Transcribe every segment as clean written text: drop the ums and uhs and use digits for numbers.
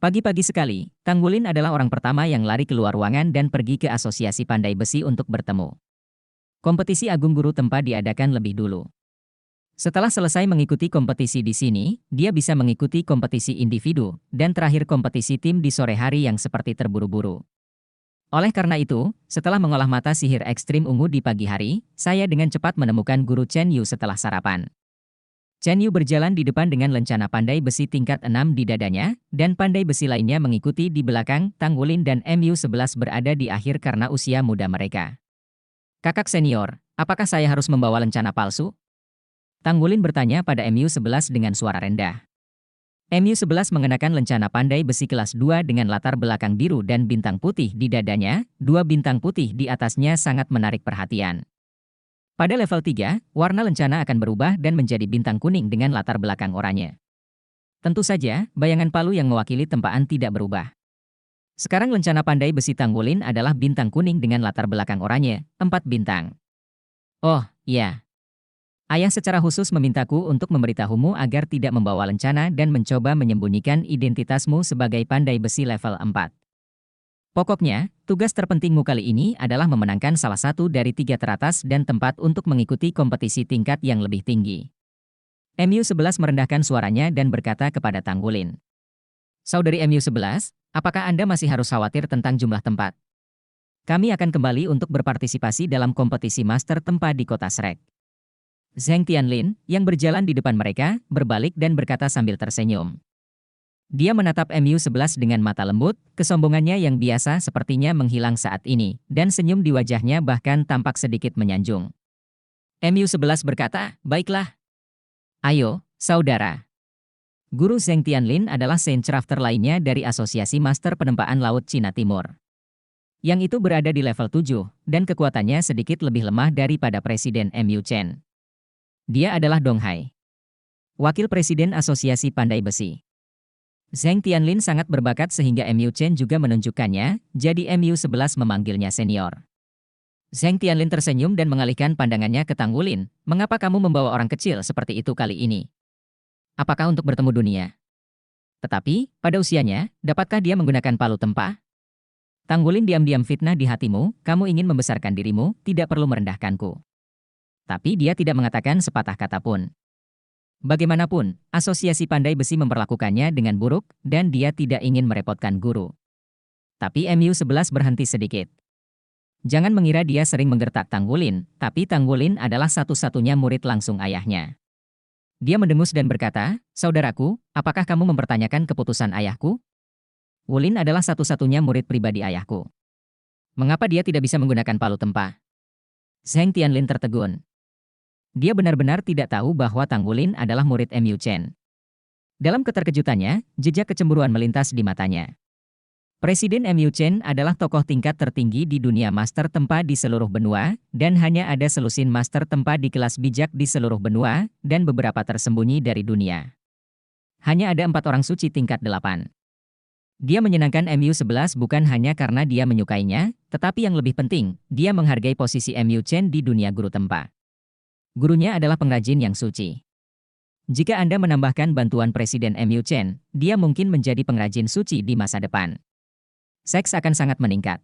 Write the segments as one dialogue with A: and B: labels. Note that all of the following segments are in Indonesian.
A: Pagi-pagi sekali, Tanggulin adalah orang pertama yang lari keluar ruangan dan pergi ke Asosiasi Pandai Besi untuk bertemu. Kompetisi Agung Guru Tempa diadakan lebih dulu. Setelah selesai mengikuti kompetisi di sini, dia bisa mengikuti kompetisi individu, dan terakhir kompetisi tim di sore hari yang seperti terburu-buru. Oleh karena itu, setelah mengolah mata sihir ekstrim ungu di pagi hari, saya dengan cepat menemukan Guru Chen Yu setelah sarapan. Chen Yu berjalan di depan dengan lencana pandai besi tingkat 6 di dadanya, dan pandai besi lainnya mengikuti di belakang. Tanggulin dan MU11 berada di akhir karena usia muda mereka. Kakak senior, apakah saya harus membawa lencana palsu? Tanggulin bertanya pada MU11 dengan suara rendah. MU11 mengenakan lencana pandai besi kelas 2 dengan latar belakang biru dan bintang putih di dadanya. Dua bintang putih di atasnya sangat menarik perhatian. Pada level 3, warna lencana akan berubah dan menjadi bintang kuning dengan latar belakang oranye. Tentu saja, bayangan palu yang mewakili tempaan tidak berubah. Sekarang lencana pandai besi Tanggulin adalah bintang kuning dengan latar belakang oranye, 4 bintang. Oh, iya. Ayah secara khusus memintaku untuk memberitahumu agar tidak membawa lencana dan mencoba menyembunyikan identitasmu sebagai pandai besi level 4. Pokoknya, tugas terpentingmu kali ini adalah memenangkan salah satu dari 3 teratas dan tempat untuk mengikuti kompetisi tingkat yang lebih tinggi. MU11 merendahkan suaranya dan berkata kepada Tanggulin. Saudari MU11, apakah Anda masih harus khawatir tentang jumlah tempat? Kami akan kembali untuk berpartisipasi dalam kompetisi Master Tempa di kota Shrek. Zheng Tianlin, yang berjalan di depan mereka, berbalik dan berkata sambil tersenyum. Dia menatap MU11 dengan mata lembut, kesombongannya yang biasa sepertinya menghilang saat ini, dan senyum di wajahnya bahkan tampak sedikit menyanjung. MU11 berkata, baiklah. Ayo, saudara. Guru Zheng Tianlin adalah Saint Crafter lainnya dari Asosiasi Master Penempaan Laut Cina Timur. Yang itu berada di level 7, dan kekuatannya sedikit lebih lemah daripada Presiden MU Chen. Dia adalah Dong Hai, Wakil Presiden Asosiasi Pandai Besi. Zheng Tianlin sangat berbakat sehingga MU Chen juga menunjukkannya, jadi MU11 memanggilnya senior. Zheng Tianlin tersenyum dan mengalihkan pandangannya ke Tanggulin. Mengapa kamu membawa orang kecil seperti itu kali ini? Apakah untuk bertemu dunia? Tetapi, pada usianya, dapatkah dia menggunakan palu tempa? Tanggulin diam-diam fitnah di hatimu, kamu ingin membesarkan dirimu, tidak perlu merendahkanku. Tapi dia tidak mengatakan sepatah kata pun. Bagaimanapun, Asosiasi Pandai Besi memperlakukannya dengan buruk, dan dia tidak ingin merepotkan guru. Tapi MU11 berhenti sedikit. Jangan mengira dia sering menggertak Tanggulin, tapi Tanggulin adalah satu-satunya murid langsung ayahnya. Dia mendengus dan berkata, saudaraku, apakah kamu mempertanyakan keputusan ayahku? Wulin adalah satu-satunya murid pribadi ayahku. Mengapa dia tidak bisa menggunakan palu tempa? Zheng Tianlin tertegun. Dia benar-benar tidak tahu bahwa Tanggulin adalah murid MU Chen. Dalam keterkejutannya, jejak kecemburuan melintas di matanya. Presiden MU Chen adalah tokoh tingkat tertinggi di dunia master tempa di seluruh benua, dan hanya ada selusin master tempa di kelas bijak di seluruh benua, dan beberapa tersembunyi dari dunia. Hanya ada 4 orang suci tingkat 8. Dia menyenangkan MU11 bukan hanya karena dia menyukainya, tetapi yang lebih penting, dia menghargai posisi MU Chen di dunia guru tempa. Gurunya adalah pengrajin yang suci. Jika Anda menambahkan bantuan Presiden MU Chen, dia mungkin menjadi pengrajin suci di masa depan. Seks akan sangat meningkat.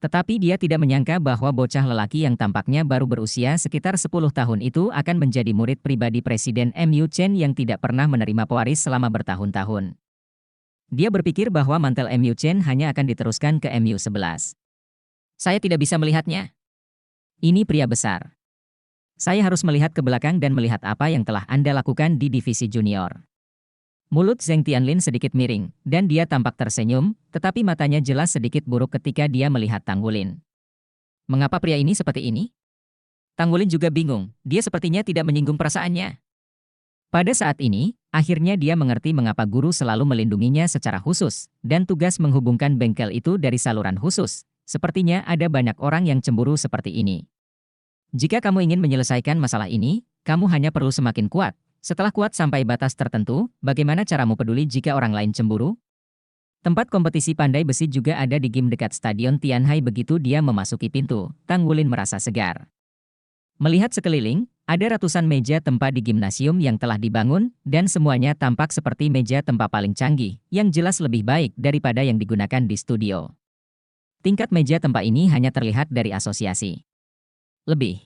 A: Tetapi dia tidak menyangka bahwa bocah lelaki yang tampaknya baru berusia sekitar 10 tahun itu akan menjadi murid pribadi Presiden MU Chen yang tidak pernah menerima pewaris selama bertahun-tahun. Dia berpikir bahwa mantel MU Chen hanya akan diteruskan ke MU11. Saya tidak bisa melihatnya. Ini pria besar. Saya harus melihat ke belakang dan melihat apa yang telah Anda lakukan di divisi junior. Mulut Zheng Tianlin sedikit miring, dan dia tampak tersenyum, tetapi matanya jelas sedikit buruk ketika dia melihat Tanggulin. Mengapa pria ini seperti ini? Tanggulin juga bingung, dia sepertinya tidak menyinggung perasaannya. Pada saat ini, akhirnya dia mengerti mengapa guru selalu melindunginya secara khusus, dan tugas menghubungkan bengkel itu dari saluran khusus. Sepertinya ada banyak orang yang cemburu seperti ini. Jika kamu ingin menyelesaikan masalah ini, kamu hanya perlu semakin kuat. Setelah kuat sampai batas tertentu, bagaimana caramu peduli jika orang lain cemburu? Tempat kompetisi pandai besi juga ada di game dekat Stadion Tianhai. Begitu dia memasuki pintu, Tanggulin merasa segar. Melihat sekeliling, Ada ratusan meja tempa di gimnasium yang telah dibangun, dan semuanya tampak seperti meja tempa paling canggih, yang jelas lebih baik daripada yang digunakan di studio. Tingkat meja tempa ini hanya terlihat dari asosiasi. Lebih.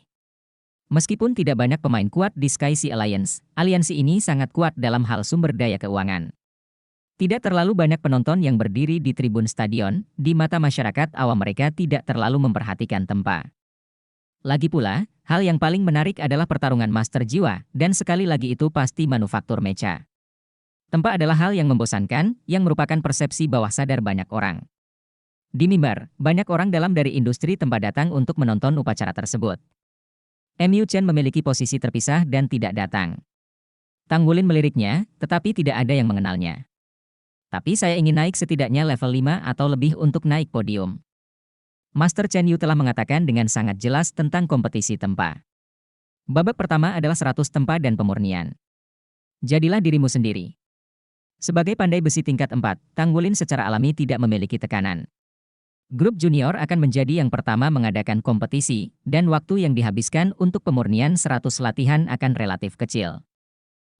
A: Meskipun tidak banyak pemain kuat di Sky Sea Alliance, aliansi ini sangat kuat dalam hal sumber daya keuangan. Tidak terlalu banyak penonton yang berdiri di tribun stadion, di mata masyarakat awam mereka tidak terlalu memperhatikan tempa. Lagi pula, hal yang paling menarik adalah pertarungan master jiwa, dan sekali lagi itu pasti manufaktur mecha. Tempa adalah hal yang membosankan, yang merupakan persepsi bawah sadar banyak orang. Di mimbar, banyak orang dalam dari industri tempa datang untuk menonton upacara tersebut. MU Chen memiliki posisi terpisah dan tidak datang. Tanggulin meliriknya, tetapi tidak ada yang mengenalnya. Tapi saya ingin naik setidaknya level 5 atau lebih untuk naik podium. Master Chen Yu telah mengatakan dengan sangat jelas tentang kompetisi tempa. Babak pertama adalah 100 tempa dan pemurnian. Jadilah dirimu sendiri. Sebagai pandai besi tingkat 4, Tanggulin secara alami tidak memiliki tekanan. Grup junior akan menjadi yang pertama mengadakan kompetisi, dan waktu yang dihabiskan untuk pemurnian 100 latihan akan relatif kecil.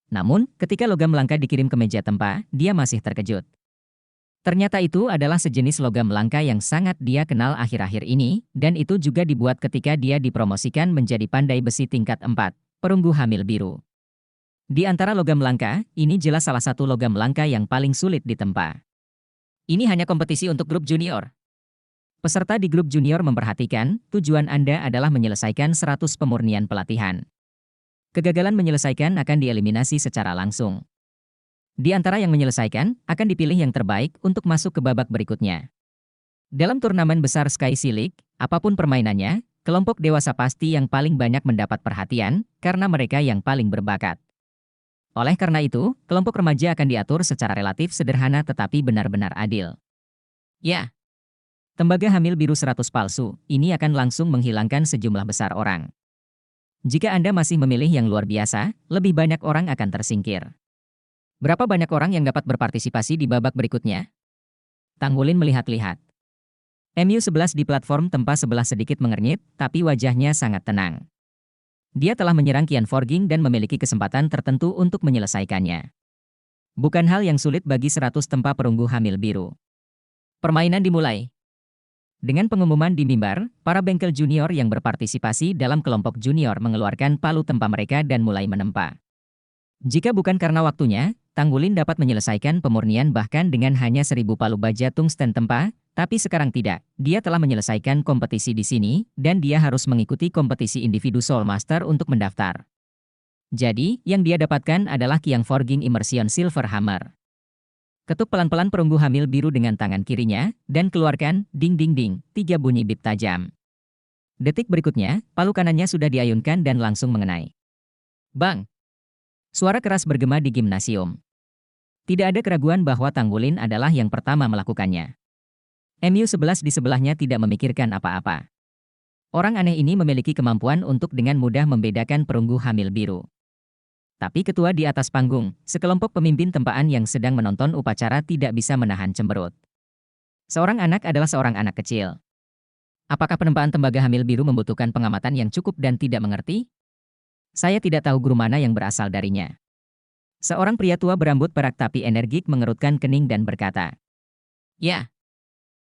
A: Namun, ketika logam langka dikirim ke meja tempa, dia masih terkejut. Ternyata itu adalah sejenis logam langka yang sangat dia kenal akhir-akhir ini, dan itu juga dibuat ketika dia dipromosikan menjadi pandai besi tingkat 4, perunggu hamil biru. Di antara logam langka, ini jelas salah satu logam langka yang paling sulit ditempa. Ini hanya kompetisi untuk grup junior. Peserta di grup junior memperhatikan, tujuan Anda adalah menyelesaikan 100 pemurnian pelatihan. Kegagalan menyelesaikan akan dieliminasi secara langsung. Di antara yang menyelesaikan, akan dipilih yang terbaik untuk masuk ke babak berikutnya. Dalam turnamen besar Sky Sea League, apapun permainannya, kelompok dewasa pasti yang paling banyak mendapat perhatian, karena mereka yang paling berbakat. Oleh karena itu, kelompok remaja akan diatur secara relatif sederhana tetapi benar-benar adil. Ya. Tembaga hamil biru 100 palsu, ini akan langsung menghilangkan sejumlah besar orang. Jika Anda masih memilih yang luar biasa, lebih banyak orang akan tersingkir. Berapa banyak orang yang dapat berpartisipasi di babak berikutnya? Tanggulin melihat-lihat. MU11 di platform tempa sebelah sedikit mengernyit, tapi wajahnya sangat tenang. Dia telah menyerang Qian Forging dan memiliki kesempatan tertentu untuk menyelesaikannya. Bukan hal yang sulit bagi 100 tempa perunggu hamil biru. Permainan dimulai. Dengan pengumuman di mimbar, para bengkel junior yang berpartisipasi dalam kelompok junior mengeluarkan palu tempa mereka dan mulai menempa. Jika bukan karena waktunya, Tanggulin dapat menyelesaikan pemurnian bahkan dengan hanya 1000 palu baja tungsten tempa, tapi sekarang tidak. Dia telah menyelesaikan kompetisi di sini, dan dia harus mengikuti kompetisi individu Soul Master untuk mendaftar. Jadi, yang dia dapatkan adalah Qian Forging Immersion Silver Hammer. Ketuk pelan-pelan perunggu hamil biru dengan tangan kirinya, dan keluarkan, ding ding ding, 3 bunyi bip tajam. Detik berikutnya, palu kanannya sudah diayunkan dan langsung mengenai. Bang! Suara keras bergema di gimnasium. Tidak ada keraguan bahwa Tanggulin adalah yang pertama melakukannya. MU11 di sebelahnya tidak memikirkan apa-apa. Orang aneh ini memiliki kemampuan untuk dengan mudah membedakan perunggu hamil biru. Tapi ketua di atas panggung, sekelompok pemimpin tempaan yang sedang menonton upacara tidak bisa menahan cemberut. Seorang anak adalah seorang anak kecil. Apakah penempaan tembaga hamil biru membutuhkan pengamatan yang cukup dan tidak mengerti? Saya tidak tahu guru mana yang berasal darinya. Seorang pria tua berambut perak tapi energik mengerutkan kening dan berkata, "Ya."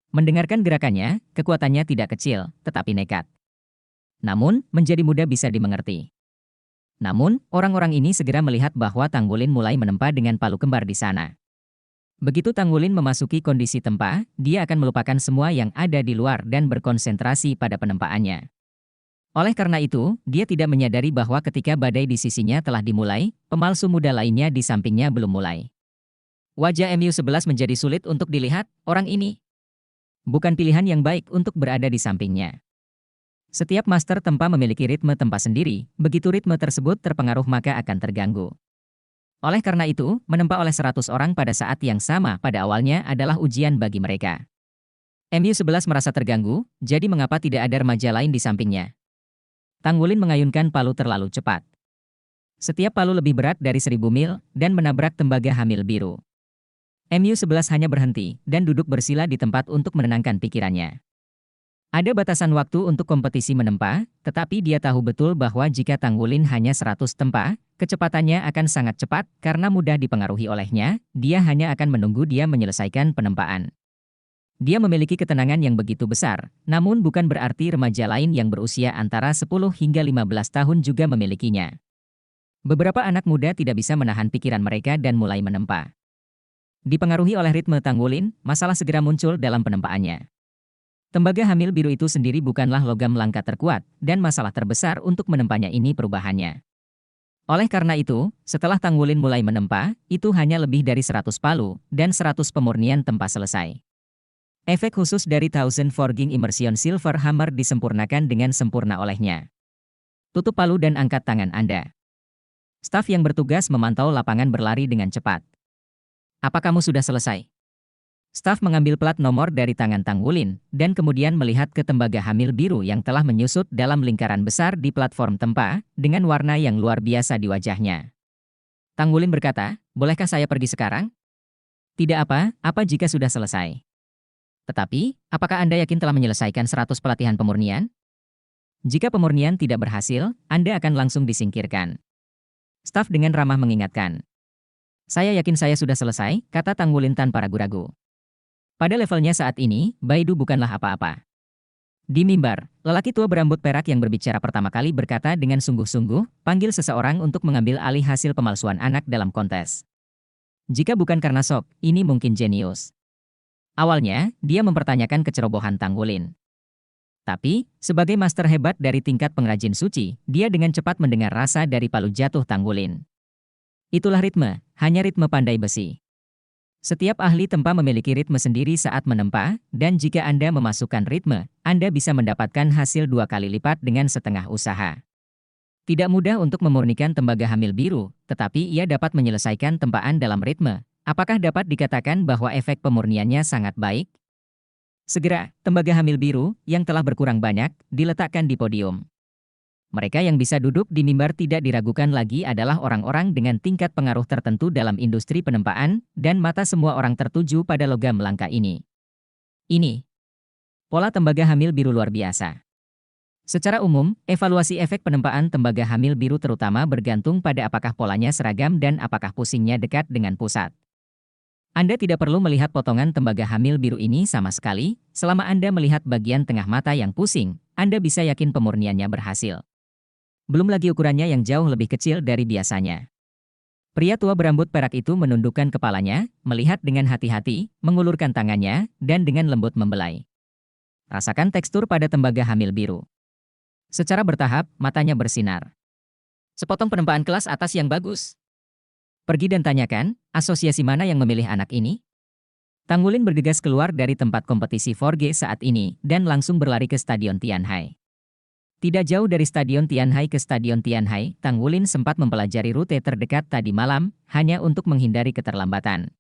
A: Mendengarkan gerakannya, kekuatannya tidak kecil, tetapi nekat. Namun, menjadi mudah bisa dimengerti. Namun, orang-orang ini segera melihat bahwa Tanggulin mulai menempa dengan palu kembar di sana. Begitu Tanggulin memasuki kondisi tempa, dia akan melupakan semua yang ada di luar dan berkonsentrasi pada penempaannya. Oleh karena itu, dia tidak menyadari bahwa ketika badai di sisinya telah dimulai, pemalsu muda lainnya di sampingnya belum mulai. Wajah MU11 menjadi sulit untuk dilihat, orang ini bukan pilihan yang baik untuk berada di sampingnya. Setiap master tempa memiliki ritme tempa sendiri, begitu ritme tersebut terpengaruh maka akan terganggu. Oleh karena itu, menempa oleh 100 orang pada saat yang sama pada awalnya adalah ujian bagi mereka. MU11 merasa terganggu, jadi mengapa tidak ada remaja lain di sampingnya? Tanggulin mengayunkan palu terlalu cepat. Setiap palu lebih berat dari 1000 mil, dan menabrak tembaga hamil biru. MU11 hanya berhenti, dan duduk bersila di tempat untuk menenangkan pikirannya. Ada batasan waktu untuk kompetisi menempa, tetapi dia tahu betul bahwa jika Tanggulin hanya 100 tempa, kecepatannya akan sangat cepat karena mudah dipengaruhi olehnya, dia hanya akan menunggu dia menyelesaikan penempaan. Dia memiliki ketenangan yang begitu besar, namun bukan berarti remaja lain yang berusia antara 10 hingga 15 tahun juga memilikinya. Beberapa anak muda tidak bisa menahan pikiran mereka dan mulai menempa. Dipengaruhi oleh ritme Tanggulin, masalah segera muncul dalam penempaannya. Tembaga hamil biru itu sendiri bukanlah logam langka terkuat, dan masalah terbesar untuk menempanya ini perubahannya. Oleh karena itu, setelah Tanggulin mulai menempa, itu hanya lebih dari 100 palu, dan 100 pemurnian tempa selesai. Efek khusus dari Thousand Forging Immersion Silver Hammer disempurnakan dengan sempurna olehnya. Tutup palu dan angkat tangan Anda. Staf yang bertugas memantau lapangan berlari dengan cepat. Apa kamu sudah selesai? Staf mengambil plat nomor dari tangan Tanggulin, dan kemudian melihat ke tembaga hamil biru yang telah menyusut dalam lingkaran besar di platform tempa, dengan warna yang luar biasa di wajahnya. Tanggulin berkata, bolehkah saya pergi sekarang? Tidak apa jika sudah selesai. Tetapi, apakah Anda yakin telah menyelesaikan 100 pelatihan pemurnian? Jika pemurnian tidak berhasil, Anda akan langsung disingkirkan. Staf dengan ramah mengingatkan. Saya yakin saya sudah selesai, kata Tanggulin tanpa ragu-ragu. Pada levelnya saat ini, Baidu bukanlah apa-apa. Di mimbar, lelaki tua berambut perak yang berbicara pertama kali berkata dengan sungguh-sungguh, panggil seseorang untuk mengambil alih hasil pemalsuan anak dalam kontes. Jika bukan karena sok, ini mungkin jenius. Awalnya, dia mempertanyakan kecerobohan Tanggulin. Tapi, sebagai master hebat dari tingkat pengrajin suci, dia dengan cepat mendengar rasa dari palu jatuh Tanggulin. Itulah ritme, hanya ritme pandai besi. Setiap ahli tempa memiliki ritme sendiri saat menempa, dan jika Anda memasukkan ritme, Anda bisa mendapatkan hasil 2 kali lipat dengan setengah usaha. Tidak mudah untuk memurnikan tembaga hamil biru, tetapi ia dapat menyelesaikan tempaan dalam ritme. Apakah dapat dikatakan bahwa efek pemurniannya sangat baik? Segera, tembaga hamil biru, yang telah berkurang banyak, diletakkan di podium. Mereka yang bisa duduk di mimbar tidak diragukan lagi adalah orang-orang dengan tingkat pengaruh tertentu dalam industri penempaan, dan mata semua orang tertuju pada logam langka ini. Ini pola tembaga hamil biru luar biasa. Secara umum, evaluasi efek penempaan tembaga hamil biru terutama bergantung pada apakah polanya seragam dan apakah pusingnya dekat dengan pusat. Anda tidak perlu melihat potongan tembaga hamil biru ini sama sekali, selama Anda melihat bagian tengah mata yang pusing, Anda bisa yakin pemurniannya berhasil. Belum lagi ukurannya yang jauh lebih kecil dari biasanya. Pria tua berambut perak itu menundukkan kepalanya, melihat dengan hati-hati, mengulurkan tangannya, dan dengan lembut membelai. Rasakan tekstur pada tembaga hamil biru. Secara bertahap, matanya bersinar. Sepotong penempaan kelas atas yang bagus. Pergi dan tanyakan, asosiasi mana yang memilih anak ini? Tanggulin bergegas keluar dari tempat kompetisi Forge saat ini, dan langsung berlari ke Stadion Tianhai. Tidak jauh dari Stadion Tianhai ke Stadion Tianhai, Tanggulin sempat mempelajari rute terdekat tadi malam, hanya untuk menghindari keterlambatan.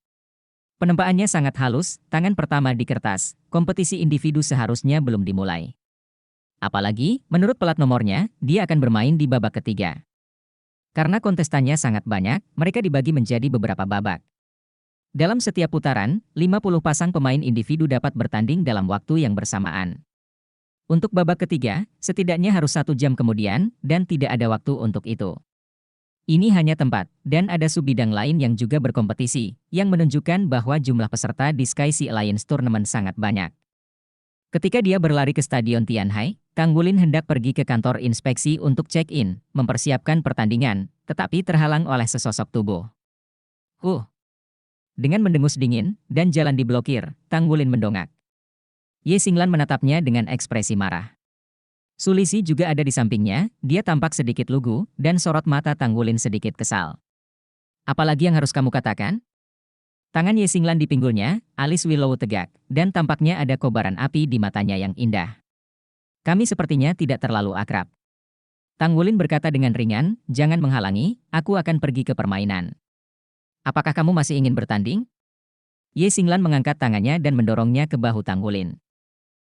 A: Penempaannya sangat halus, tangan pertama di kertas, kompetisi individu seharusnya belum dimulai. Apalagi, menurut plat nomornya, dia akan bermain di babak ketiga. Karena kontestannya sangat banyak, mereka dibagi menjadi beberapa babak. Dalam setiap putaran, 50 pasang pemain individu dapat bertanding dalam waktu yang bersamaan. Untuk babak ketiga, setidaknya harus 1 jam kemudian, dan tidak ada waktu untuk itu. Ini hanya tempat, dan ada subbidang lain yang juga berkompetisi, yang menunjukkan bahwa jumlah peserta di Sky Sea Alliance Tournament sangat banyak. Ketika dia berlari ke Stadion Tianhai, Tanggulin hendak pergi ke kantor inspeksi untuk check-in, mempersiapkan pertandingan, tetapi terhalang oleh sesosok tubuh. Dengan mendengus dingin, dan jalan diblokir, Tanggulin mendongak. Ye Xinglan menatapnya dengan ekspresi marah. Sulisi juga ada di sampingnya, dia tampak sedikit lugu, dan sorot mata Tanggulin sedikit kesal. Apalagi yang harus kamu katakan? Tangan Ye Xinglan di pinggulnya, alis Willow tegak, dan tampaknya ada kobaran api di matanya yang indah. Kami sepertinya tidak terlalu akrab. Tanggulin berkata dengan ringan, jangan menghalangi, aku akan pergi ke permainan. Apakah kamu masih ingin bertanding? Ye Xinglan mengangkat tangannya dan mendorongnya ke bahu Tanggulin.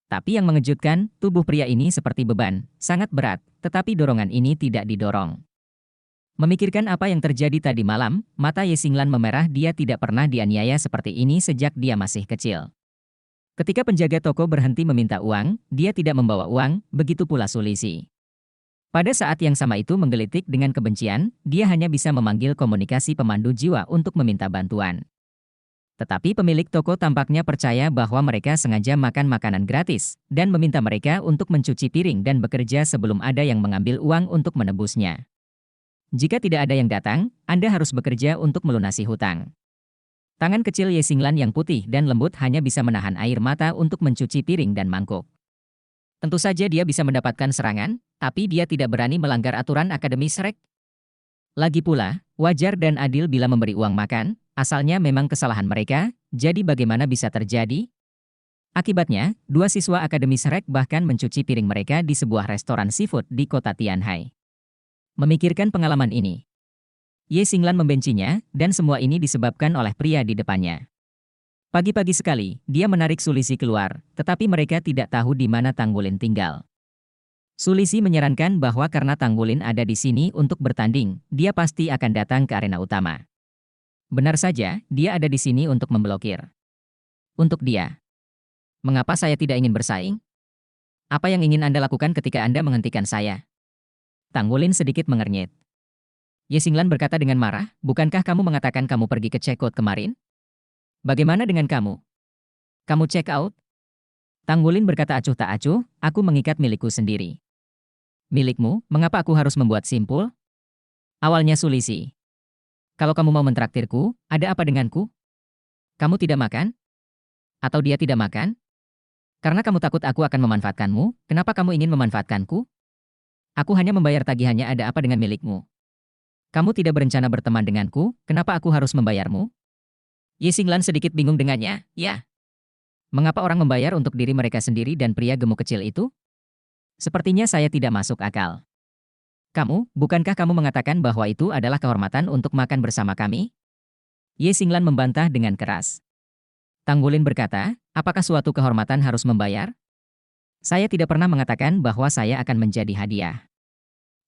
A: Tapi yang mengejutkan, tubuh pria ini seperti beban, sangat berat, tetapi dorongan ini tidak didorong. Memikirkan apa yang terjadi tadi malam, mata Ye Xinglan memerah. Dia tidak pernah dianiaya seperti ini sejak dia masih kecil. Ketika penjaga toko berhenti meminta uang, dia tidak membawa uang, begitu pula Sulisi. Pada saat yang sama itu menggelitik dengan kebencian, dia hanya bisa memanggil komunikasi pemandu jiwa untuk meminta bantuan. Tetapi pemilik toko tampaknya percaya bahwa mereka sengaja makan makanan gratis, dan meminta mereka untuk mencuci piring dan bekerja sebelum ada yang mengambil uang untuk menebusnya. Jika tidak ada yang datang, Anda harus bekerja untuk melunasi hutang. Tangan kecil Ye Xinglan yang putih dan lembut hanya bisa menahan air mata untuk mencuci piring dan mangkuk. Tentu saja dia bisa mendapatkan serangan, tapi dia tidak berani melanggar aturan Akademi Shrek. Lagi pula, wajar dan adil bila memberi uang makan, asalnya memang kesalahan mereka, jadi bagaimana bisa terjadi? Akibatnya, dua siswa Akademi Shrek bahkan mencuci piring mereka di sebuah restoran seafood di kota Tianhai. Memikirkan pengalaman ini, Ye Xinglan membencinya, dan semua ini disebabkan oleh pria di depannya. Pagi-pagi sekali, dia menarik Sulisi keluar, tetapi mereka tidak tahu di mana Tanggulin tinggal. Sulisi menyarankan bahwa karena Tanggulin ada di sini untuk bertanding, dia pasti akan datang ke arena utama. Benar saja, dia ada di sini untuk memblokir. Untuk dia. Mengapa saya tidak ingin bersaing? Apa yang ingin Anda lakukan ketika Anda menghentikan saya? Tanggulin sedikit mengernyit. Ye Xinglan berkata dengan marah, bukankah kamu mengatakan kamu pergi ke check out kemarin? Bagaimana dengan kamu? Kamu check out? Tanggulin berkata acuh tak acuh, aku mengikat milikku sendiri. Milikmu, mengapa aku harus membuat simpul? Awalnya Sulisi. Kalau kamu mau mentraktirku, ada apa denganku? Kamu tidak makan? Atau dia tidak makan? Karena kamu takut aku akan memanfaatkanmu, kenapa kamu ingin memanfaatkanku? Aku hanya membayar tagihannya, ada apa dengan milikmu? Kamu tidak berencana berteman denganku, kenapa aku harus membayarmu? Ye Xinglan sedikit bingung dengannya, ya. Mengapa orang membayar untuk diri mereka sendiri dan pria gemuk kecil itu? Sepertinya saya tidak masuk akal. Kamu, bukankah kamu mengatakan bahwa itu adalah kehormatan untuk makan bersama kami? Ye Xinglan membantah dengan keras. Tanggulin berkata, apakah suatu kehormatan harus membayar? Saya tidak pernah mengatakan bahwa saya akan menjadi hadiah.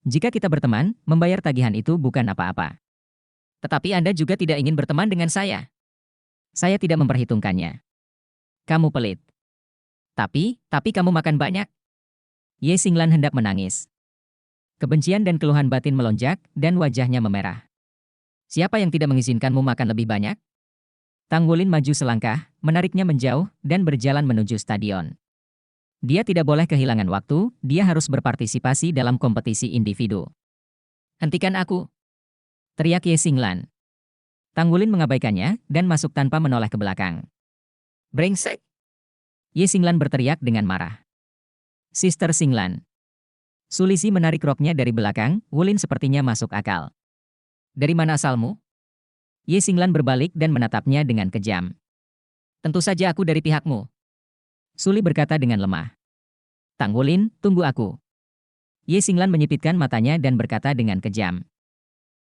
A: Jika kita berteman, membayar tagihan itu bukan apa-apa. Tetapi Anda juga tidak ingin berteman dengan saya. Saya tidak memperhitungkannya. Kamu pelit. Tapi kamu makan banyak. Ye Xinglan hendak menangis. Kebencian dan keluhan batin melonjak, dan wajahnya memerah. Siapa yang tidak mengizinkanmu makan lebih banyak? Tanggulin maju selangkah, menariknya menjauh, dan berjalan menuju stadion. Dia tidak boleh kehilangan waktu, dia harus berpartisipasi dalam kompetisi individu. Hentikan aku! Teriak Ye Xinglan. Tanggulin mengabaikannya, dan masuk tanpa menoleh ke belakang. Brengsek! Ye Xinglan berteriak dengan marah. Sister Xinglan. Sulisi menarik roknya dari belakang, Wulin sepertinya masuk akal. Dari mana asalmu? Ye Xinglan berbalik dan menatapnya dengan kejam. Tentu saja aku dari pihakmu. Suli berkata dengan lemah. Tanggulin, tunggu aku. Ye Xinglan menyipitkan matanya dan berkata dengan kejam.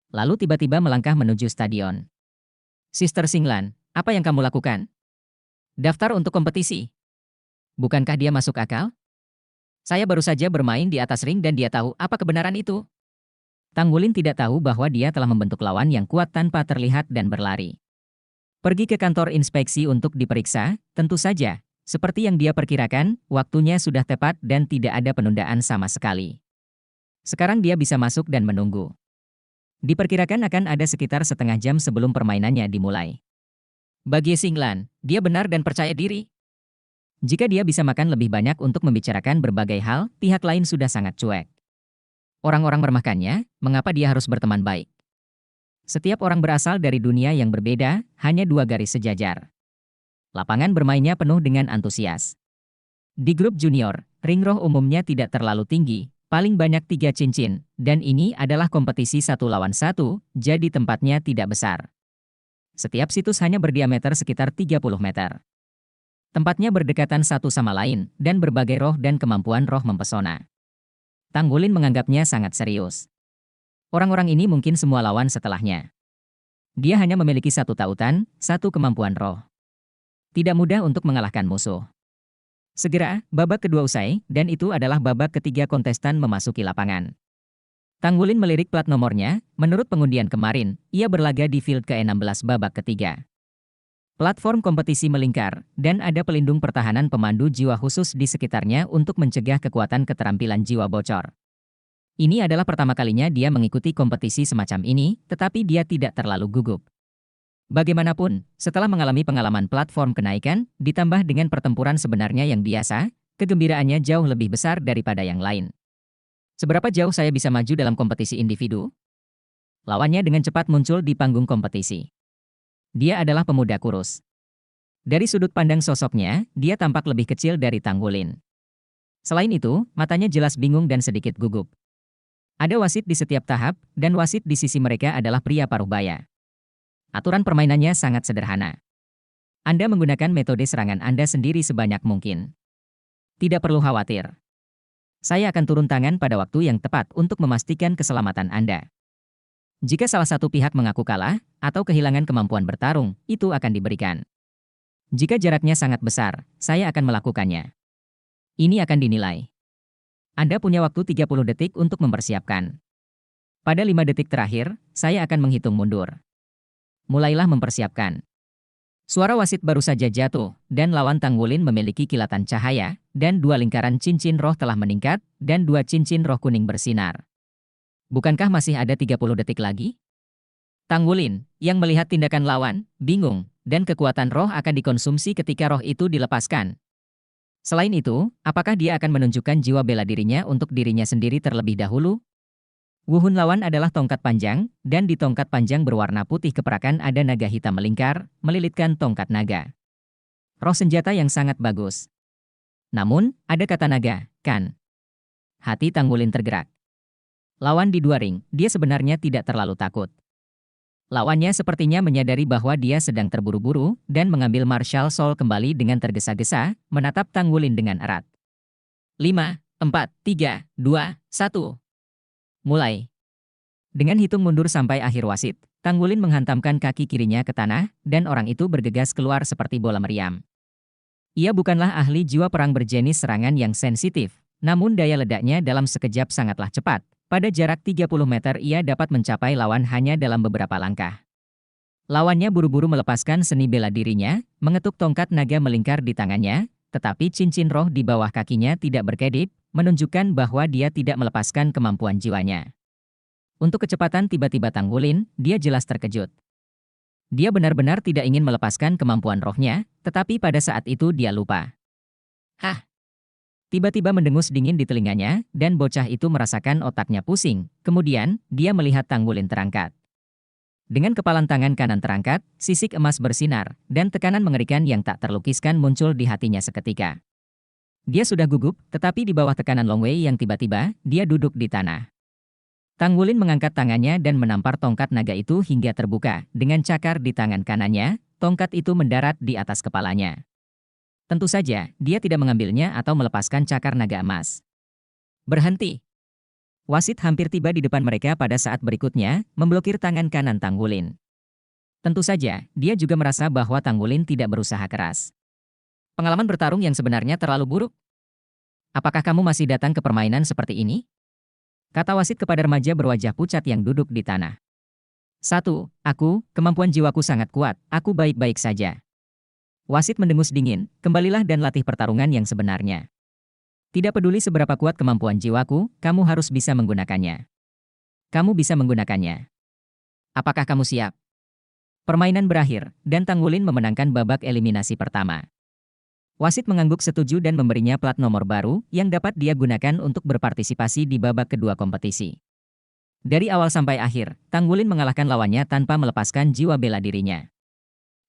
A: Lalu tiba-tiba melangkah menuju stadion. Sister Xinglan, apa yang kamu lakukan? Daftar untuk kompetisi. Bukankah dia masuk akal? Saya baru saja bermain di atas ring dan dia tahu apa kebenaran itu. Tanggulin tidak tahu bahwa dia telah membentuk lawan yang kuat tanpa terlihat dan berlari. Pergi ke kantor inspeksi untuk diperiksa, tentu saja. Seperti yang dia perkirakan, waktunya sudah tepat dan tidak ada penundaan sama sekali. Sekarang dia bisa masuk dan menunggu. Diperkirakan akan ada sekitar setengah jam sebelum permainannya dimulai. Bagi Xinglan, dia benar dan percaya diri. Jika dia bisa makan lebih banyak untuk membicarakan berbagai hal, pihak lain sudah sangat cuek. Orang-orang meremehkannya, mengapa dia harus berteman baik? Setiap orang berasal dari dunia yang berbeda, hanya dua garis sejajar. Lapangan bermainnya penuh dengan antusias. Di grup junior, ring roh umumnya tidak terlalu tinggi, paling banyak 3 cincin, dan ini adalah kompetisi 1 lawan 1, jadi tempatnya tidak besar. Setiap situs hanya berdiameter sekitar 30 meter. Tempatnya berdekatan satu sama lain, dan berbagai roh dan kemampuan roh mempesona. Tanggulin menganggapnya sangat serius. Orang-orang ini mungkin semua lawan setelahnya. Dia hanya memiliki satu tautan, satu kemampuan roh. Tidak mudah untuk mengalahkan musuh. Segera, babak kedua usai, dan itu adalah babak ketiga kontestan memasuki lapangan. Tanggulin melirik plat nomornya, menurut pengundian kemarin, ia berlaga di field ke-16 babak ketiga. Platform kompetisi melingkar, dan ada pelindung pertahanan pemandu jiwa khusus di sekitarnya untuk mencegah kekuatan keterampilan jiwa bocor. Ini adalah pertama kalinya dia mengikuti kompetisi semacam ini, tetapi dia tidak terlalu gugup. Bagaimanapun, setelah mengalami pengalaman platform kenaikan, ditambah dengan pertempuran sebenarnya yang biasa, kegembiraannya jauh lebih besar daripada yang lain. Seberapa jauh saya bisa maju dalam kompetisi individu? Lawannya dengan cepat muncul di panggung kompetisi. Dia adalah pemuda kurus. Dari sudut pandang sosoknya, dia tampak lebih kecil dari Tanggulin. Selain itu, matanya jelas bingung dan sedikit gugup. Ada wasit di setiap tahap, dan wasit di sisi mereka adalah pria parubaya. Aturan permainannya sangat sederhana. Anda menggunakan metode serangan Anda sendiri sebanyak mungkin. Tidak perlu khawatir. Saya akan turun tangan pada waktu yang tepat untuk memastikan keselamatan Anda. Jika salah satu pihak mengaku kalah, atau kehilangan kemampuan bertarung, itu akan diberikan. Jika jaraknya sangat besar, saya akan melakukannya. Ini akan dinilai. Anda punya waktu 30 detik untuk mempersiapkan. Pada 5 detik terakhir, saya akan menghitung mundur. Mulailah mempersiapkan. Suara wasit baru saja jatuh, dan lawan Tanggulin memiliki kilatan cahaya, dan 2 lingkaran cincin roh telah meningkat, dan 2 cincin roh kuning bersinar. Bukankah masih ada 30 detik lagi? Tanggulin, yang melihat tindakan lawan, bingung, dan kekuatan roh akan dikonsumsi ketika roh itu dilepaskan. Selain itu, apakah dia akan menunjukkan jiwa bela dirinya untuk dirinya sendiri terlebih dahulu? Wuhun lawan adalah tongkat panjang, dan di tongkat panjang berwarna putih keperakan ada naga hitam melingkar, melilitkan tongkat naga. Roh senjata yang sangat bagus. Namun, ada kata naga, kan? Hati Tanggulin tergerak. Lawan di 2 ring, dia sebenarnya tidak terlalu takut. Lawannya sepertinya menyadari bahwa dia sedang terburu-buru, dan mengambil martial soul kembali dengan tergesa-gesa, menatap Tanggulin dengan erat. 5, 4, 3, 2, 1. Mulai. Dengan hitung mundur sampai akhir wasit, Tanggulin menghantamkan kaki kirinya ke tanah, dan orang itu bergegas keluar seperti bola meriam. Ia bukanlah ahli jiwa perang berjenis serangan yang sensitif, namun daya ledaknya dalam sekejap sangatlah cepat. Pada jarak 30 meter ia dapat mencapai lawan hanya dalam beberapa langkah. Lawannya buru-buru melepaskan seni bela dirinya, mengetuk tongkat naga melingkar di tangannya, tetapi cincin roh di bawah kakinya tidak berkedip, menunjukkan bahwa dia tidak melepaskan kemampuan jiwanya. Untuk kecepatan tiba-tiba Tanggulin, dia jelas terkejut. Dia benar-benar tidak ingin melepaskan kemampuan rohnya, tetapi pada saat itu dia lupa. Hah! Tiba-tiba mendengus dingin di telinganya, dan bocah itu merasakan otaknya pusing. Kemudian, dia melihat Tanggulin terangkat. Dengan kepalan tangan kanan terangkat, sisik emas bersinar, dan tekanan mengerikan yang tak terlukiskan muncul di hatinya seketika. Dia sudah gugup, tetapi di bawah tekanan Long Wei yang tiba-tiba, dia duduk di tanah. Tanggulin mengangkat tangannya dan menampar tongkat naga itu hingga terbuka. Dengan cakar di tangan kanannya, tongkat itu mendarat di atas kepalanya. Tentu saja, dia tidak mengambilnya atau melepaskan cakar naga emas. Berhenti! Wasit hampir tiba di depan mereka pada saat berikutnya, memblokir tangan kanan Tanggulin. Tentu saja, dia juga merasa bahwa Tanggulin tidak berusaha keras. Pengalaman bertarung yang sebenarnya terlalu buruk. Apakah kamu masih datang ke permainan seperti ini? Kata wasit kepada remaja berwajah pucat yang duduk di tanah. 1. Kemampuan jiwaku sangat kuat, aku baik-baik saja. Wasit mendengus dingin, kembalilah dan latih pertarungan yang sebenarnya. Tidak peduli seberapa kuat kemampuan jiwaku, kamu harus bisa menggunakannya. Kamu bisa menggunakannya. Apakah kamu siap? Permainan berakhir, dan Tanggulin memenangkan babak eliminasi pertama. Wasit mengangguk setuju dan memberinya plat nomor baru, yang dapat dia gunakan untuk berpartisipasi di babak kedua kompetisi. Dari awal sampai akhir, Tanggulin mengalahkan lawannya tanpa melepaskan jiwa bela dirinya.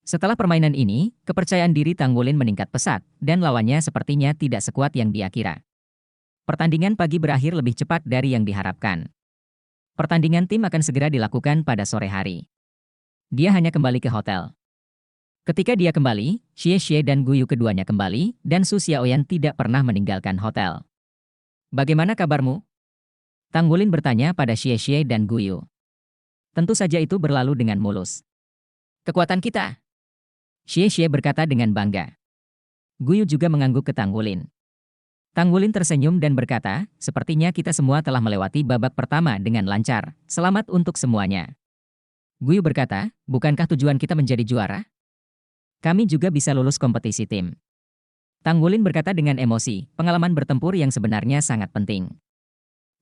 A: Setelah permainan ini, kepercayaan diri Tanggulin meningkat pesat, dan lawannya sepertinya tidak sekuat yang dia kira. Pertandingan pagi berakhir lebih cepat dari yang diharapkan. Pertandingan tim akan segera dilakukan pada sore hari. Dia hanya kembali ke hotel. Ketika dia kembali, Xie dan Guyu keduanya kembali, dan Su Xiaoyan tidak pernah meninggalkan hotel. Bagaimana kabarmu? Tanggulin bertanya pada Xie dan Guyu. Tentu saja itu berlalu dengan mulus. Kekuatan kita. Xie berkata dengan bangga. Guyu juga mengangguk ke Tanggulin. Tanggulin tersenyum dan berkata, sepertinya kita semua telah melewati babak pertama dengan lancar. Selamat untuk semuanya. Guyu berkata, bukankah tujuan kita menjadi juara? Kami juga bisa lulus kompetisi tim. Tang Wulin berkata dengan emosi, pengalaman bertempur yang sebenarnya sangat penting.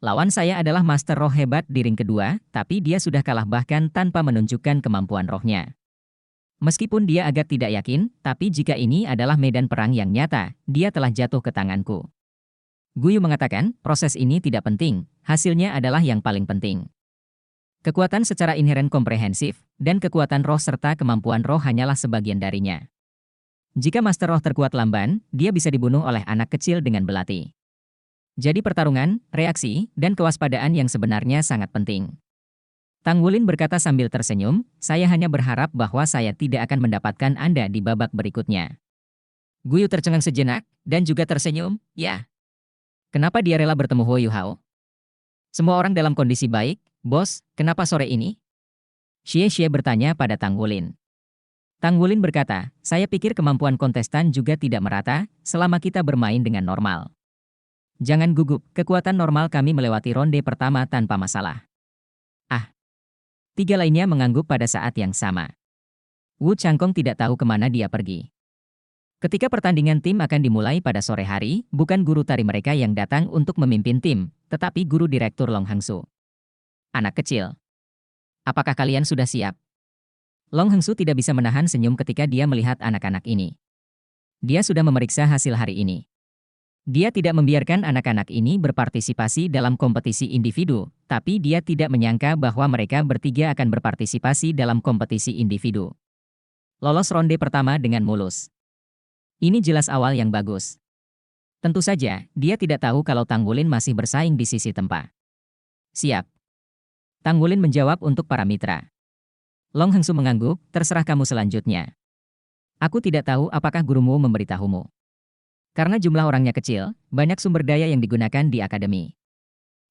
A: Lawan saya adalah master roh hebat di ring kedua, tapi dia sudah kalah bahkan tanpa menunjukkan kemampuan rohnya. Meskipun dia agak tidak yakin, tapi jika ini adalah medan perang yang nyata, dia telah jatuh ke tanganku. Guyu mengatakan, proses ini tidak penting, hasilnya adalah yang paling penting. Kekuatan secara inheren komprehensif, dan kekuatan roh serta kemampuan roh hanyalah sebagian darinya. Jika Master Roh terkuat lamban, dia bisa dibunuh oleh anak kecil dengan belati. Jadi pertarungan, reaksi, dan kewaspadaan yang sebenarnya sangat penting. Tang Wulin berkata sambil tersenyum, saya hanya berharap bahwa saya tidak akan mendapatkan Anda di babak berikutnya. Guyu tercengang sejenak, dan juga tersenyum, ya. Kenapa dia rela bertemu Huo Yuhao? Semua orang dalam kondisi baik, bos, kenapa sore ini? Xie bertanya pada Tang Wulin. Tang Wulin berkata, saya pikir kemampuan kontestan juga tidak merata, selama kita bermain dengan normal. Jangan gugup, kekuatan normal kami melewati ronde pertama tanpa masalah. Ah. Tiga lainnya mengangguk pada saat yang sama. Wu Changkong tidak tahu kemana dia pergi. Ketika pertandingan tim akan dimulai pada sore hari, bukan guru tari mereka yang datang untuk memimpin tim, tetapi guru direktur Long Hangsu. Anak kecil. Apakah kalian sudah siap? Long Hangsu tidak bisa menahan senyum ketika dia melihat anak-anak ini. Dia sudah memeriksa hasil hari ini. Dia tidak membiarkan anak-anak ini berpartisipasi dalam kompetisi individu, tapi dia tidak menyangka bahwa mereka bertiga akan berpartisipasi dalam kompetisi individu. Lolos ronde pertama dengan mulus. Ini jelas awal yang bagus. Tentu saja, dia tidak tahu kalau Tang Wulin masih bersaing di sisi tempa. Siap. Tang Wulin menjawab untuk para mitra. Long Hangsu mengangguk, terserah kamu selanjutnya. Aku tidak tahu apakah gurumu memberitahumu. Karena jumlah orangnya kecil, banyak sumber daya yang digunakan di akademi.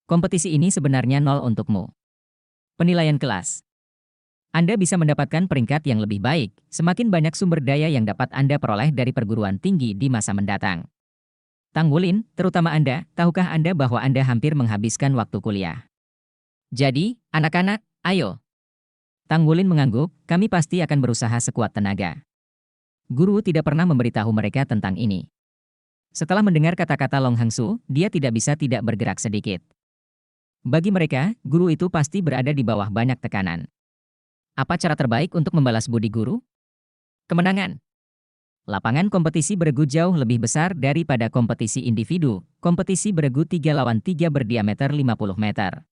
A: Kompetisi ini sebenarnya nol untukmu. Penilaian kelas. Anda bisa mendapatkan peringkat yang lebih baik, semakin banyak sumber daya yang dapat Anda peroleh dari perguruan tinggi di masa mendatang. Tang Wulin, terutama Anda, tahukah Anda bahwa Anda hampir menghabiskan waktu kuliah? Jadi, anak-anak, ayo. Tang Wulin mengangguk, kami pasti akan berusaha sekuat tenaga. Guru tidak pernah memberitahu mereka tentang ini. Setelah mendengar kata-kata Long Hangsu, dia tidak bisa tidak bergerak sedikit. Bagi mereka, guru itu pasti berada di bawah banyak tekanan. Apa cara terbaik untuk membalas budi guru? Kemenangan. Lapangan kompetisi beregu jauh lebih besar daripada kompetisi individu. Kompetisi beregu 3 lawan 3 berdiameter 50 meter.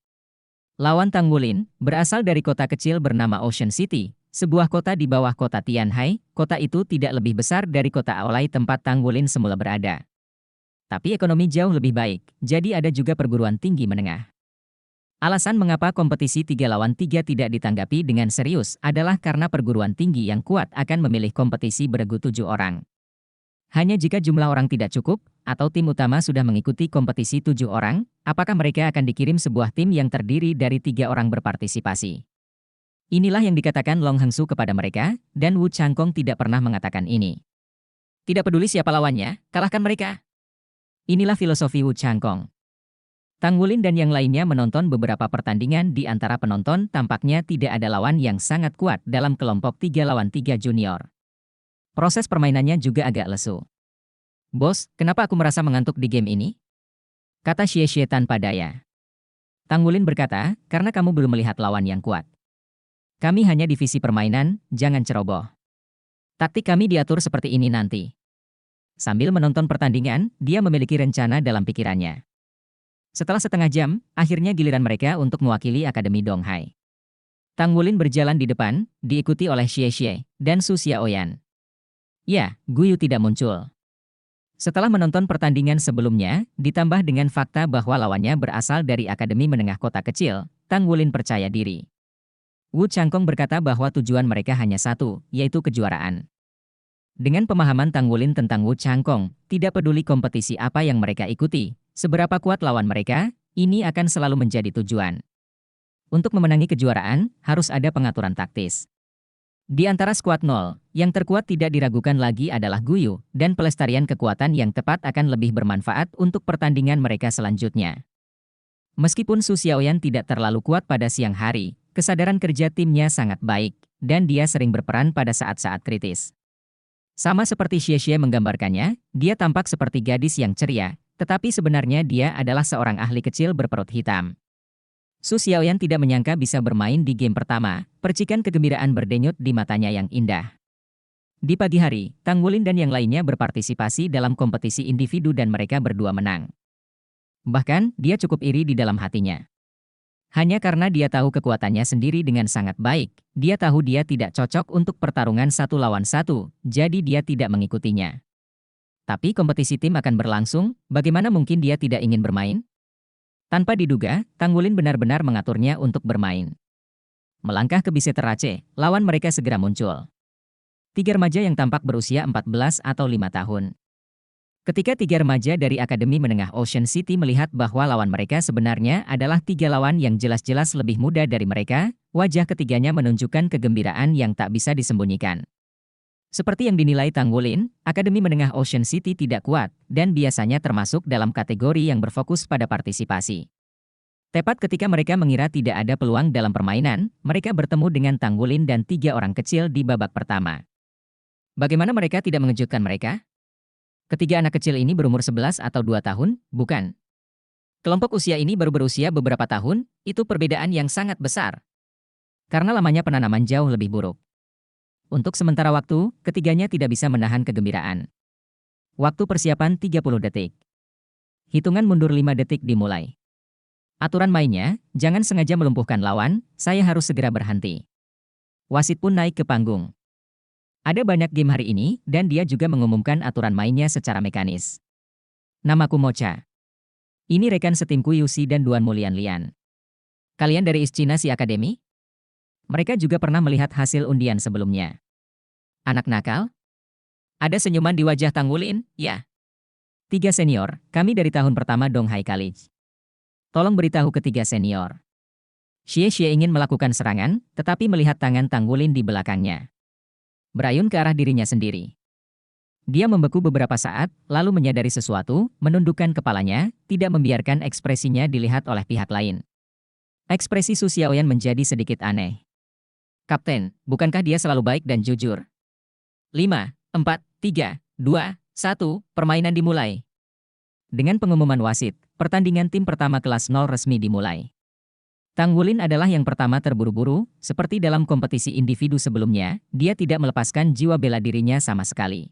A: Lawan Tang Wulin, berasal dari kota kecil bernama Ocean City, sebuah kota di bawah kota Tianhai. Kota itu tidak lebih besar dari kota Aolai tempat Tang Wulin semula berada. Tapi ekonomi jauh lebih baik, jadi ada juga perguruan tinggi menengah. Alasan mengapa kompetisi 3 lawan 3 tidak ditanggapi dengan serius adalah karena perguruan tinggi yang kuat akan memilih kompetisi beregu 7 orang. Hanya jika jumlah orang tidak cukup, atau tim utama sudah mengikuti kompetisi 7 orang, apakah mereka akan dikirim sebuah tim yang terdiri dari 3 orang berpartisipasi. Inilah yang dikatakan Long Hangsu kepada mereka, dan Wu Changkong tidak pernah mengatakan ini. Tidak peduli siapa lawannya, kalahkan mereka. Inilah filosofi Wu Changkong. Tang Wulin dan yang lainnya menonton beberapa pertandingan di antara penonton tampaknya tidak ada lawan yang sangat kuat dalam kelompok 3 lawan 3 junior. Proses permainannya juga agak lesu. Bos, kenapa aku merasa mengantuk di game ini? Kata Xie tanpa daya. Tang Wulin berkata, karena kamu belum melihat lawan yang kuat. Kami hanya divisi permainan, jangan ceroboh. Taktik kami diatur seperti ini nanti. Sambil menonton pertandingan, dia memiliki rencana dalam pikirannya. Setelah setengah jam, akhirnya giliran mereka untuk mewakili Akademi Donghai. Tang Wulin berjalan di depan, diikuti oleh Xie dan Su Xiaoyan. Ya, Guyu tidak muncul. Setelah menonton pertandingan sebelumnya, ditambah dengan fakta bahwa lawannya berasal dari Akademi Menengah Kota Kecil, Tang Wulin percaya diri. Wu Changkong berkata bahwa tujuan mereka hanya satu, yaitu kejuaraan. Dengan pemahaman Tang Wulin tentang Wu Changkong, tidak peduli kompetisi apa yang mereka ikuti, seberapa kuat lawan mereka, ini akan selalu menjadi tujuan. Untuk memenangi kejuaraan, harus ada pengaturan taktis. Di antara skuad 0, yang terkuat tidak diragukan lagi adalah Guyu, dan pelestarian kekuatan yang tepat akan lebih bermanfaat untuk pertandingan mereka selanjutnya. Meskipun Su Xiaoyan tidak terlalu kuat pada siang hari, kesadaran kerja timnya sangat baik, dan dia sering berperan pada saat-saat kritis. Sama seperti Xie menggambarkannya, dia tampak seperti gadis yang ceria, tetapi sebenarnya dia adalah seorang ahli kecil berperut hitam. Su Xiaoyan tidak menyangka bisa bermain di game pertama, percikan kegembiraan berdenyut di matanya yang indah. Di pagi hari, Tang Wulin dan yang lainnya berpartisipasi dalam kompetisi individu dan mereka berdua menang. Bahkan, dia cukup iri di dalam hatinya. Hanya karena dia tahu kekuatannya sendiri dengan sangat baik, dia tahu dia tidak cocok untuk pertarungan 1 lawan 1, jadi dia tidak mengikutinya. Tapi kompetisi tim akan berlangsung, bagaimana mungkin dia tidak ingin bermain? Tanpa diduga, Tang Wulin benar-benar mengaturnya untuk bermain. Melangkah ke bise terace, lawan mereka segera muncul. 3 remaja yang tampak berusia 14 atau 5 tahun. Ketika 3 remaja dari Akademi Menengah Ocean City melihat bahwa lawan mereka sebenarnya adalah 3 lawan yang jelas-jelas lebih muda dari mereka, wajah ketiganya menunjukkan kegembiraan yang tak bisa disembunyikan. Seperti yang dinilai Tang Wulin, Akademi Menengah Ocean City tidak kuat, dan biasanya termasuk dalam kategori yang berfokus pada partisipasi. Tepat ketika mereka mengira tidak ada peluang dalam permainan, mereka bertemu dengan Tang Wulin dan 3 orang kecil di babak pertama. Bagaimana mereka tidak mengejutkan mereka? Ketiga anak kecil ini berumur 11 atau 2 tahun, bukan? Kelompok usia ini baru berusia beberapa tahun, itu perbedaan yang sangat besar. Karena lamanya penanaman jauh lebih buruk. Untuk sementara waktu, ketiganya tidak bisa menahan kegembiraan. Waktu persiapan 30 detik. Hitungan mundur 5 detik dimulai. Aturan mainnya, jangan sengaja melumpuhkan lawan, saya harus segera berhenti. Wasit pun naik ke panggung. Ada banyak game hari ini, dan dia juga mengumumkan aturan mainnya secara mekanis. Namaku Mocha. Ini rekan setimku Yusi dan Duan Mulian Lian. Kalian dari East China Sea Academy? Mereka juga pernah melihat hasil undian sebelumnya. Anak nakal? Ada senyuman di wajah Tang Wulin, ya. 3 senior, kami dari tahun pertama Donghai College. Tolong beritahu ketiga senior. Xie ingin melakukan serangan, tetapi melihat tangan Tang Wulin di belakangnya. Berayun ke arah dirinya sendiri. Dia membeku beberapa saat, lalu menyadari sesuatu, menundukkan kepalanya, tidak membiarkan ekspresinya dilihat oleh pihak lain. Ekspresi Su Xiaoyan menjadi sedikit aneh. Kapten, bukankah dia selalu baik dan jujur? 5, 4, 3, 2, 1, permainan dimulai. Dengan pengumuman wasit, pertandingan tim pertama kelas 0 resmi dimulai. Tang Wulin adalah yang pertama terburu-buru, seperti dalam kompetisi individu sebelumnya, dia tidak melepaskan jiwa bela dirinya sama sekali.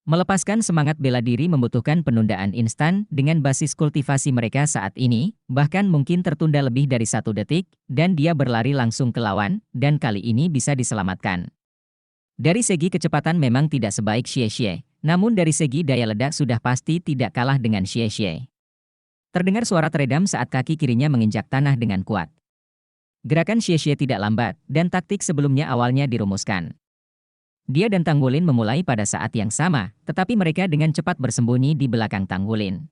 A: Melepaskan semangat bela diri membutuhkan penundaan instan dengan basis kultivasi mereka saat ini, bahkan mungkin tertunda lebih dari 1 detik, dan dia berlari langsung ke lawan, dan kali ini bisa diselamatkan. Dari segi kecepatan memang tidak sebaik Xie, namun dari segi daya ledak sudah pasti tidak kalah dengan Xie. Terdengar suara teredam saat kaki kirinya menginjak tanah dengan kuat. Gerakan Xie tidak lambat, dan taktik sebelumnya awalnya dirumuskan. Dia dan Tang Wulin memulai pada saat yang sama, tetapi mereka dengan cepat bersembunyi di belakang Tang Wulin.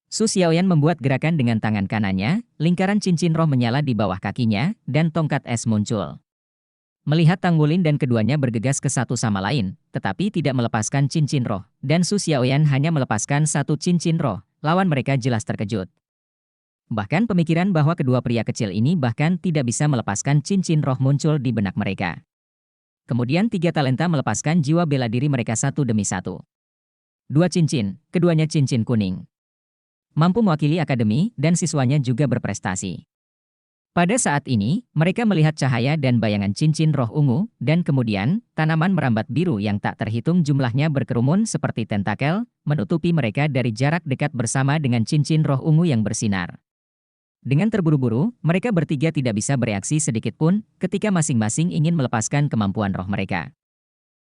A: Su Xiaoyan membuat gerakan dengan tangan kanannya, lingkaran cincin roh menyala di bawah kakinya, dan tongkat es muncul. Melihat Tang Wulin dan keduanya bergegas ke satu sama lain, tetapi tidak melepaskan cincin roh, dan Su Xiaoyan hanya melepaskan 1 cincin roh, lawan mereka jelas terkejut. Bahkan pemikiran bahwa kedua pria kecil ini bahkan tidak bisa melepaskan cincin roh muncul di benak mereka. Kemudian 3 talenta melepaskan jiwa bela diri mereka satu demi satu. 2 cincin, keduanya cincin kuning. Mampu mewakili akademi, dan siswanya juga berprestasi. Pada saat ini, mereka melihat cahaya dan bayangan cincin roh ungu, dan kemudian, tanaman merambat biru yang tak terhitung jumlahnya berkerumun seperti tentakel, menutupi mereka dari jarak dekat bersama dengan cincin roh ungu yang bersinar. Dengan terburu-buru, mereka bertiga tidak bisa bereaksi sedikit pun, ketika masing-masing ingin melepaskan kemampuan roh mereka.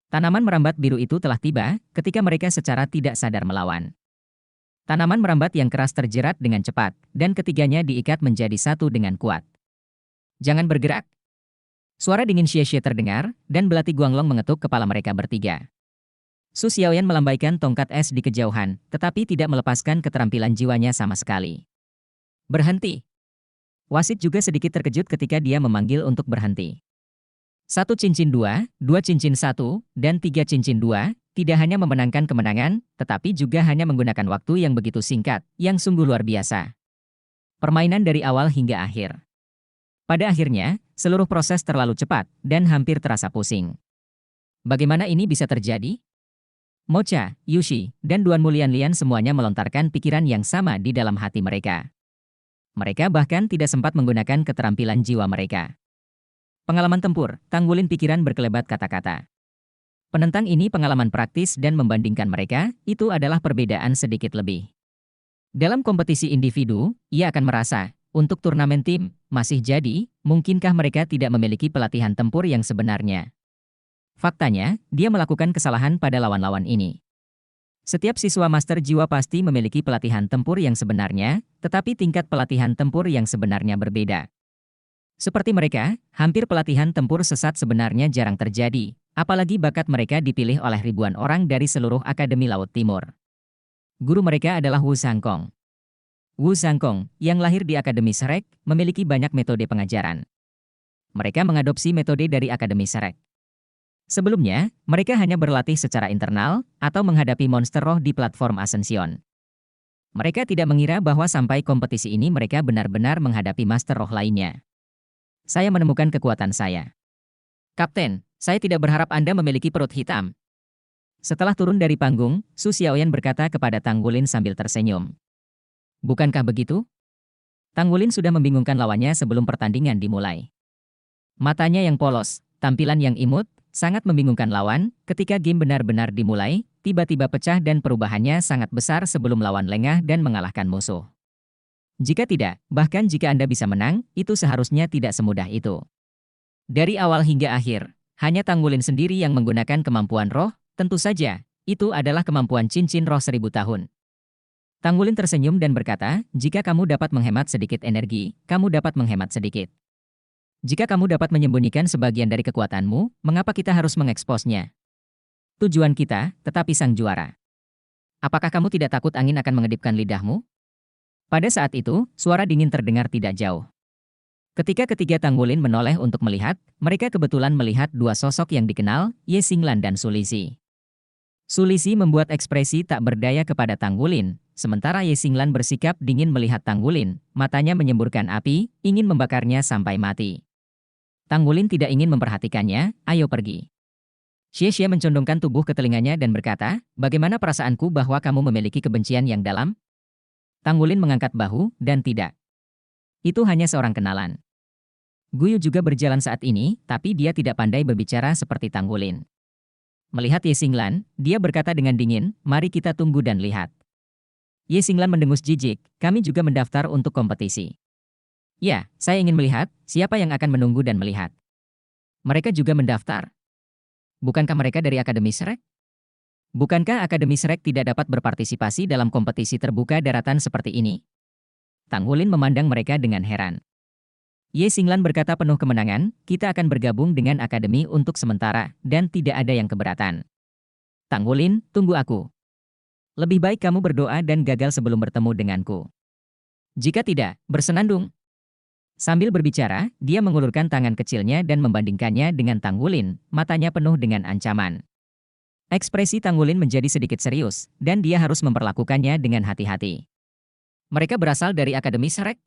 A: Tanaman merambat biru itu telah tiba, ketika mereka secara tidak sadar melawan. Tanaman merambat yang keras terjerat dengan cepat, dan ketiganya diikat menjadi satu dengan kuat. Jangan bergerak. Suara dingin Xie terdengar, dan belati Guanglong mengetuk kepala mereka bertiga. Su Xiaoyan melambaikan tongkat es di kejauhan, tetapi tidak melepaskan keterampilan jiwanya sama sekali. Berhenti. Wasit juga sedikit terkejut ketika dia memanggil untuk berhenti. 1 cincin 2, 2 cincin 1, dan 3 cincin 2, tidak hanya memenangkan kemenangan, tetapi juga hanya menggunakan waktu yang begitu singkat, yang sungguh luar biasa. Permainan dari awal hingga akhir. Pada akhirnya, seluruh proses terlalu cepat, dan hampir terasa pusing. Bagaimana ini bisa terjadi? Mocha, Yushi, dan Duan Mulian semuanya melontarkan pikiran yang sama di dalam hati mereka. Mereka bahkan tidak sempat menggunakan keterampilan jiwa mereka. Pengalaman tempur, Tanggulin pikiran berkelebat kata-kata. Penentang ini pengalaman praktis dan membandingkan mereka, itu adalah perbedaan sedikit lebih. Dalam kompetisi individu, ia akan merasa, untuk turnamen tim, masih jadi, mungkinkah mereka tidak memiliki pelatihan tempur yang sebenarnya? Faktanya, dia melakukan kesalahan pada lawan-lawan ini. Setiap siswa master jiwa pasti memiliki pelatihan tempur yang sebenarnya, tetapi tingkat pelatihan tempur yang sebenarnya berbeda. Seperti mereka, hampir pelatihan tempur sesat sebenarnya jarang terjadi, apalagi bakat mereka dipilih oleh ribuan orang dari seluruh Akademi Laut Timur. Guru mereka adalah Wu Zhangkong. Wu Zhangkong, yang lahir di Akademi Shrek, memiliki banyak metode pengajaran. Mereka mengadopsi metode dari Akademi Shrek. Sebelumnya, mereka hanya berlatih secara internal atau menghadapi monster roh di platform Ascension. Mereka tidak mengira bahwa sampai kompetisi ini mereka benar-benar menghadapi master roh lainnya. Saya menemukan kekuatan saya. Kapten, saya tidak berharap Anda memiliki perut hitam. Setelah turun dari panggung, Su Xiaoyan berkata kepada Tanggulin sambil tersenyum. Bukankah begitu? Tanggulin sudah membingungkan lawannya sebelum pertandingan dimulai. Matanya yang polos, tampilan yang imut, sangat membingungkan lawan. Ketika game benar-benar dimulai, tiba-tiba pecah dan perubahannya sangat besar sebelum lawan lengah dan mengalahkan musuh. Jika tidak, bahkan jika Anda bisa menang, itu seharusnya tidak semudah itu. Dari awal hingga akhir, hanya Tanggulin sendiri yang menggunakan kemampuan roh, tentu saja, itu adalah kemampuan cincin roh 1000 tahun. Tanggulin tersenyum dan berkata, jika kamu dapat menghemat sedikit energi, kamu dapat menghemat sedikit. Jika kamu dapat menyembunyikan sebagian dari kekuatanmu, mengapa kita harus mengeksposnya? Tujuan kita, tetapi sang juara. Apakah kamu tidak takut angin akan mengedipkan lidahmu? Pada saat itu, suara dingin terdengar tidak jauh. Ketika ketiga Tanggulin menoleh untuk melihat, mereka kebetulan melihat dua sosok yang dikenal, Ye Xinglan dan Su Lisi. Su Lisi membuat ekspresi tak berdaya kepada Tanggulin, sementara Ye Xinglan bersikap dingin melihat Tanggulin, matanya menyemburkan api, ingin membakarnya sampai mati. Tanggulin tidak ingin memperhatikannya, ayo pergi. Xie mencondongkan tubuh ke telinganya dan berkata, bagaimana perasaanku bahwa kamu memiliki kebencian yang dalam? Tanggulin mengangkat bahu, dan tidak. Itu hanya seorang kenalan. Guyu juga berjalan saat ini, tapi dia tidak pandai berbicara seperti Tanggulin. Melihat Ye Xinglan, dia berkata dengan dingin, mari kita tunggu dan lihat. Ye Xinglan mendengus jijik, kami juga mendaftar untuk kompetisi. Ya, saya ingin melihat, siapa yang akan menunggu dan melihat. Mereka juga mendaftar. Bukankah mereka dari Akademi Shrek? Bukankah Akademi Shrek tidak dapat berpartisipasi dalam kompetisi terbuka daratan seperti ini? Tanggulin memandang mereka dengan heran. Ye Xinglan berkata penuh kemenangan, kita akan bergabung dengan Akademi untuk sementara, dan tidak ada yang keberatan. Tanggulin, tunggu aku. Lebih baik kamu berdoa dan gagal sebelum bertemu denganku. Jika tidak, bersenandung. Sambil berbicara, dia mengulurkan tangan kecilnya dan membandingkannya dengan Tanggulin, matanya penuh dengan ancaman. Ekspresi Tanggulin menjadi sedikit serius, dan dia harus memperlakukannya dengan hati-hati. Mereka berasal dari Akademi Shrek.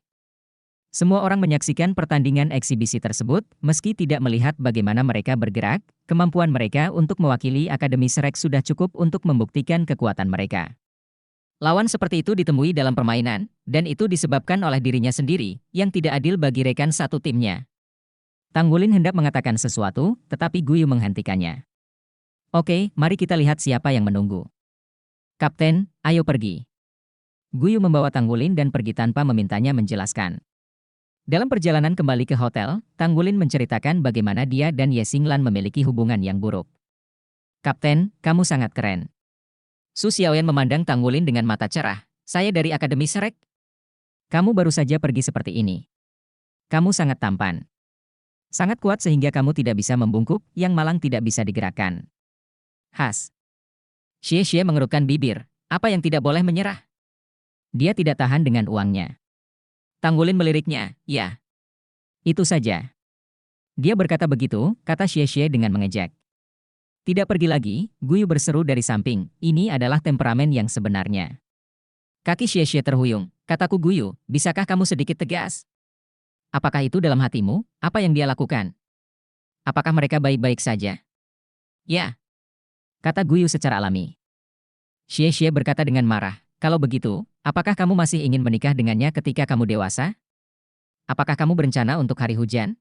A: Semua orang menyaksikan pertandingan eksibisi tersebut, meski tidak melihat bagaimana mereka bergerak, kemampuan mereka untuk mewakili Akademi Shrek sudah cukup untuk membuktikan kekuatan mereka. Lawan seperti itu ditemui dalam permainan, dan itu disebabkan oleh dirinya sendiri, yang tidak adil bagi rekan satu timnya. Tanggulin hendak mengatakan sesuatu, tetapi Guyu menghentikannya. Oke, mari kita lihat siapa yang menunggu. Kapten, ayo pergi. Guyu membawa Tanggulin dan pergi tanpa memintanya menjelaskan. Dalam perjalanan kembali ke hotel, Tanggulin menceritakan bagaimana dia dan Ye Xinglan memiliki hubungan yang buruk. Kapten, kamu sangat keren. Su Xiaoyan memandang Tanggulin dengan mata cerah. Saya dari Akademi Shrek. Kamu baru saja pergi seperti ini. Kamu sangat tampan. Sangat kuat sehingga kamu tidak bisa membungkuk, yang malang tidak bisa digerakkan. Has. Xie mengerutkan bibir. Apa yang tidak boleh menyerah? Dia tidak tahan dengan uangnya. Tanggulin meliriknya, ya. Itu saja. Dia berkata begitu, kata Xie dengan mengejek. Tidak pergi lagi, Guyu berseru dari samping, ini adalah temperamen yang sebenarnya. Kaki Xie terhuyung, kataku Guyu, bisakah kamu sedikit tegas? Apakah itu dalam hatimu, apa yang dia lakukan? Apakah mereka baik-baik saja? Ya, kata Guyu secara alami. Xie berkata dengan marah, kalau begitu, apakah kamu masih ingin menikah dengannya ketika kamu dewasa? Apakah kamu berencana untuk hari hujan?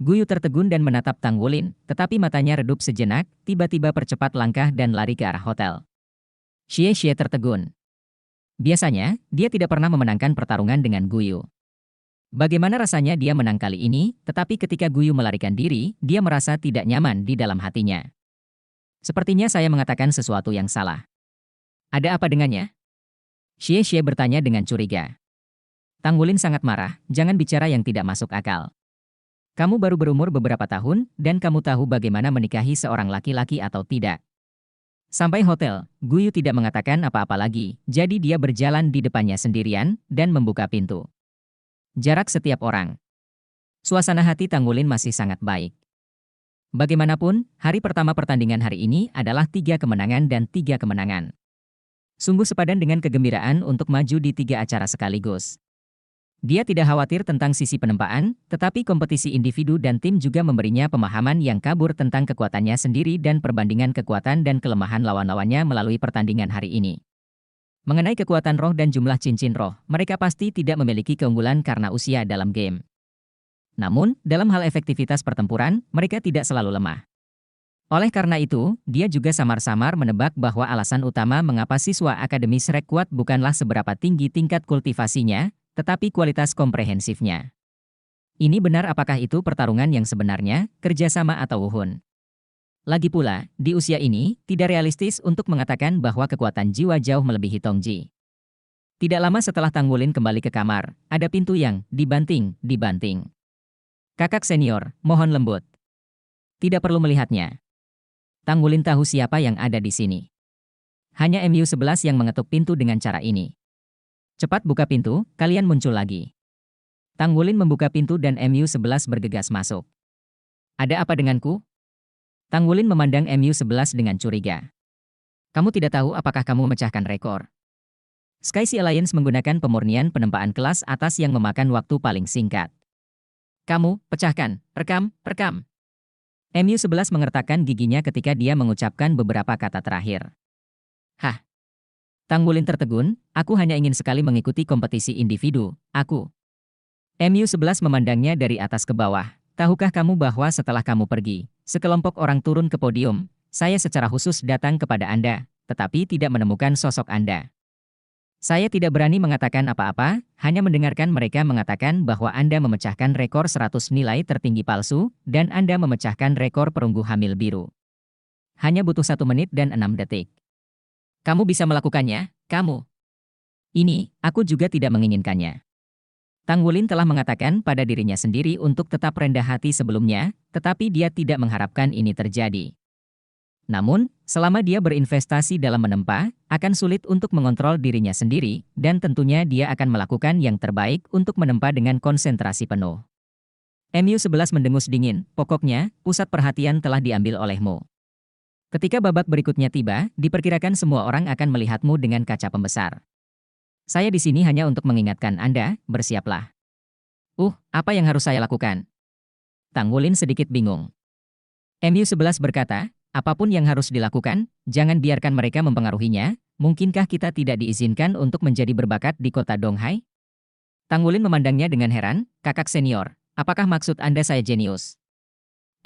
A: Guyu tertegun dan menatap Tang Wulin, tetapi matanya redup sejenak, tiba-tiba percepat langkah dan lari ke arah hotel. Xie tertegun. Biasanya, dia tidak pernah memenangkan pertarungan dengan Guyu. Bagaimana rasanya dia menang kali ini, tetapi ketika Guyu melarikan diri, dia merasa tidak nyaman di dalam hatinya. Sepertinya saya mengatakan sesuatu yang salah. Ada apa dengannya? Xie bertanya dengan curiga. Tang Wulin sangat marah, jangan bicara yang tidak masuk akal. Kamu baru berumur beberapa tahun, dan kamu tahu bagaimana menikahi seorang laki-laki atau tidak. Sampai hotel, Guyu tidak mengatakan apa-apa lagi, jadi dia berjalan di depannya sendirian, dan membuka pintu. Jarak setiap orang. Suasana hati Tang Wulin masih sangat baik. Bagaimanapun, hari pertama pertandingan hari ini adalah 3 kemenangan dan 3 kemenangan. Sungguh sepadan dengan kegembiraan untuk maju di 3 acara sekaligus. Dia tidak khawatir tentang sisi penempaan, tetapi kompetisi individu dan tim juga memberinya pemahaman yang kabur tentang kekuatannya sendiri dan perbandingan kekuatan dan kelemahan lawan-lawannya melalui pertandingan hari ini. Mengenai kekuatan roh dan jumlah cincin roh, mereka pasti tidak memiliki keunggulan karena usia dalam game. Namun, dalam hal efektivitas pertempuran, mereka tidak selalu lemah. Oleh karena itu, dia juga samar-samar menebak bahwa alasan utama mengapa siswa Akademi Shrek kuat bukanlah seberapa tinggi tingkat kultivasinya, tetapi kualitas komprehensifnya. Ini benar apakah itu pertarungan yang sebenarnya, kerjasama atau wuhun? Lagi pula, di usia ini, tidak realistis untuk mengatakan bahwa kekuatan jiwa jauh melebihi Tongji. Tidak lama setelah Tang Wulin kembali ke kamar, ada pintu yang dibanting. Kakak senior, mohon lembut. Tidak perlu melihatnya. Tang Wulin tahu siapa yang ada di sini. Hanya MU11 yang mengetuk pintu dengan cara ini. Cepat buka pintu, kalian muncul lagi. Tang Wulin membuka pintu dan MU11 bergegas masuk. Ada apa denganku? Tang Wulin memandang MU11 dengan curiga. Kamu tidak tahu apakah kamu memecahkan rekor. Sky Sea Alliance menggunakan pemurnian penempaan kelas atas yang memakan waktu paling singkat. Kamu, pecahkan, rekam. MU11 mengertakkan giginya ketika dia mengucapkan beberapa kata terakhir. Hah? Tang Wulin tertegun, aku hanya ingin sekali mengikuti kompetisi individu, aku. MU11 memandangnya dari atas ke bawah. Tahukah kamu bahwa setelah kamu pergi, sekelompok orang turun ke podium, saya secara khusus datang kepada Anda, tetapi tidak menemukan sosok Anda. Saya tidak berani mengatakan apa-apa, hanya mendengarkan mereka mengatakan bahwa Anda memecahkan rekor 100 nilai tertinggi palsu, dan Anda memecahkan rekor perunggu hamil biru. Hanya butuh 1 menit dan 6 detik. Kamu bisa melakukannya, kamu. Ini, aku juga tidak menginginkannya. Tang Wulin telah mengatakan pada dirinya sendiri untuk tetap rendah hati sebelumnya, tetapi dia tidak mengharapkan ini terjadi. Namun, selama dia berinvestasi dalam menempa, akan sulit untuk mengontrol dirinya sendiri, dan tentunya dia akan melakukan yang terbaik untuk menempa dengan konsentrasi penuh. MU11 mendengus dingin, pokoknya, pusat perhatian telah diambil olehmu. Ketika babak berikutnya tiba, diperkirakan semua orang akan melihatmu dengan kaca pembesar. Saya di sini hanya untuk mengingatkan Anda, bersiaplah. Apa yang harus saya lakukan? Tang Wulin sedikit bingung. MU11 berkata, apapun yang harus dilakukan, jangan biarkan mereka mempengaruhinya. Mungkinkah kita tidak diizinkan untuk menjadi berbakat di kota Donghai? Tang Wulin memandangnya dengan heran, kakak senior, apakah maksud Anda saya jenius?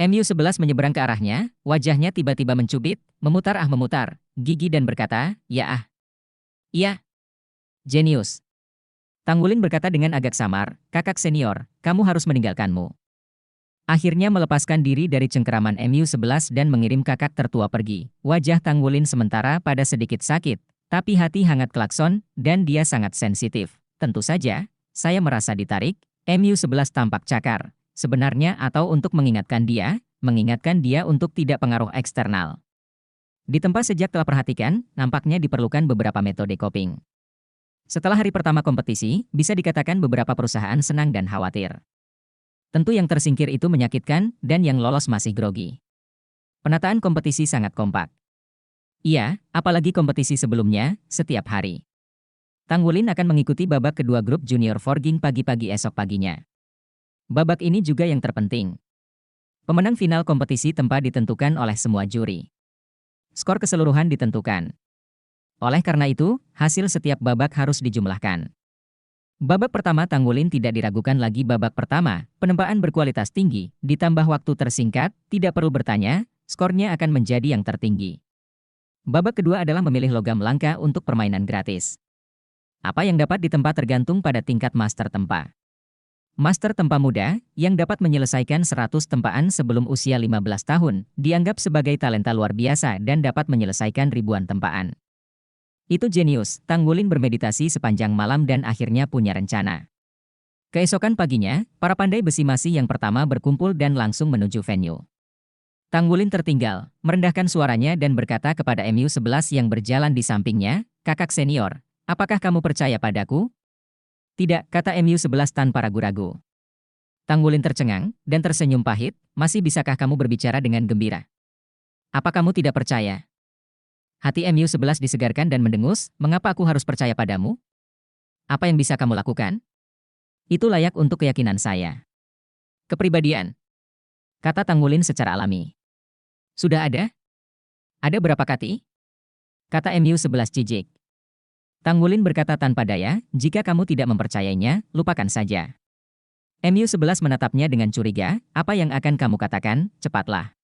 A: MU11 menyeberang ke arahnya, wajahnya tiba-tiba mencubit, memutar gigi dan berkata, iya, jenius. Tang Wulin berkata dengan agak samar, kakak senior, kamu harus meninggalkanmu. Akhirnya melepaskan diri dari cengkeraman MU11 dan mengirim kakak tertua pergi. Wajah Tang Wulin sementara pada sedikit sakit, tapi hati hangat klakson, dan dia sangat sensitif. Tentu saja, saya merasa ditarik, MU11 tampak cakar. Sebenarnya atau untuk mengingatkan dia untuk tidak pengaruh eksternal. Ditempa sejak telah perhatikan, nampaknya diperlukan beberapa metode coping. Setelah hari pertama kompetisi, bisa dikatakan beberapa perusahaan senang dan khawatir. Tentu yang tersingkir itu menyakitkan, dan yang lolos masih grogi. Penataan kompetisi sangat kompak. Iya, apalagi kompetisi sebelumnya, setiap hari. Tang Wulin akan mengikuti babak kedua grup junior forging pagi-pagi esok paginya. Babak ini juga yang terpenting. Pemenang final kompetisi tempa ditentukan oleh semua juri. Skor keseluruhan ditentukan. Oleh karena itu, hasil setiap babak harus dijumlahkan. Babak pertama Tanggulin tidak diragukan lagi babak pertama, penempaan berkualitas tinggi, ditambah waktu tersingkat, tidak perlu bertanya, skornya akan menjadi yang tertinggi. Babak kedua adalah memilih logam langka untuk permainan gratis. Apa yang dapat ditempa tergantung pada tingkat master tempa. Master tempa muda, yang dapat menyelesaikan 100 tempaan sebelum usia 15 tahun, dianggap sebagai talenta luar biasa dan dapat menyelesaikan ribuan tempaan. Itu jenius, Tanggulin bermeditasi sepanjang malam dan akhirnya punya rencana. Keesokan paginya, para pandai besi masih yang pertama berkumpul dan langsung menuju venue. Tanggulin tertinggal, merendahkan suaranya dan berkata kepada MU11 yang berjalan di sampingnya, "Kakak senior, apakah kamu percaya padaku?" "Tidak," kata MU11 tanpa ragu-ragu. Tanggulin tercengang dan tersenyum pahit, "Masih bisakah kamu berbicara dengan gembira? Apa kamu tidak percaya?" Hati MU11 disegarkan dan mendengus, "Mengapa aku harus percaya padamu? Apa yang bisa kamu lakukan? Itu layak untuk keyakinan saya." "Kepribadian," kata Tanggulin secara alami. "Sudah ada? Ada berapa kati?" kata MU11 jijik. Tanggulin berkata tanpa daya, "Jika kamu tidak mempercayainya, lupakan saja." MU11 menatapnya dengan curiga, "Apa yang akan kamu katakan, cepatlah."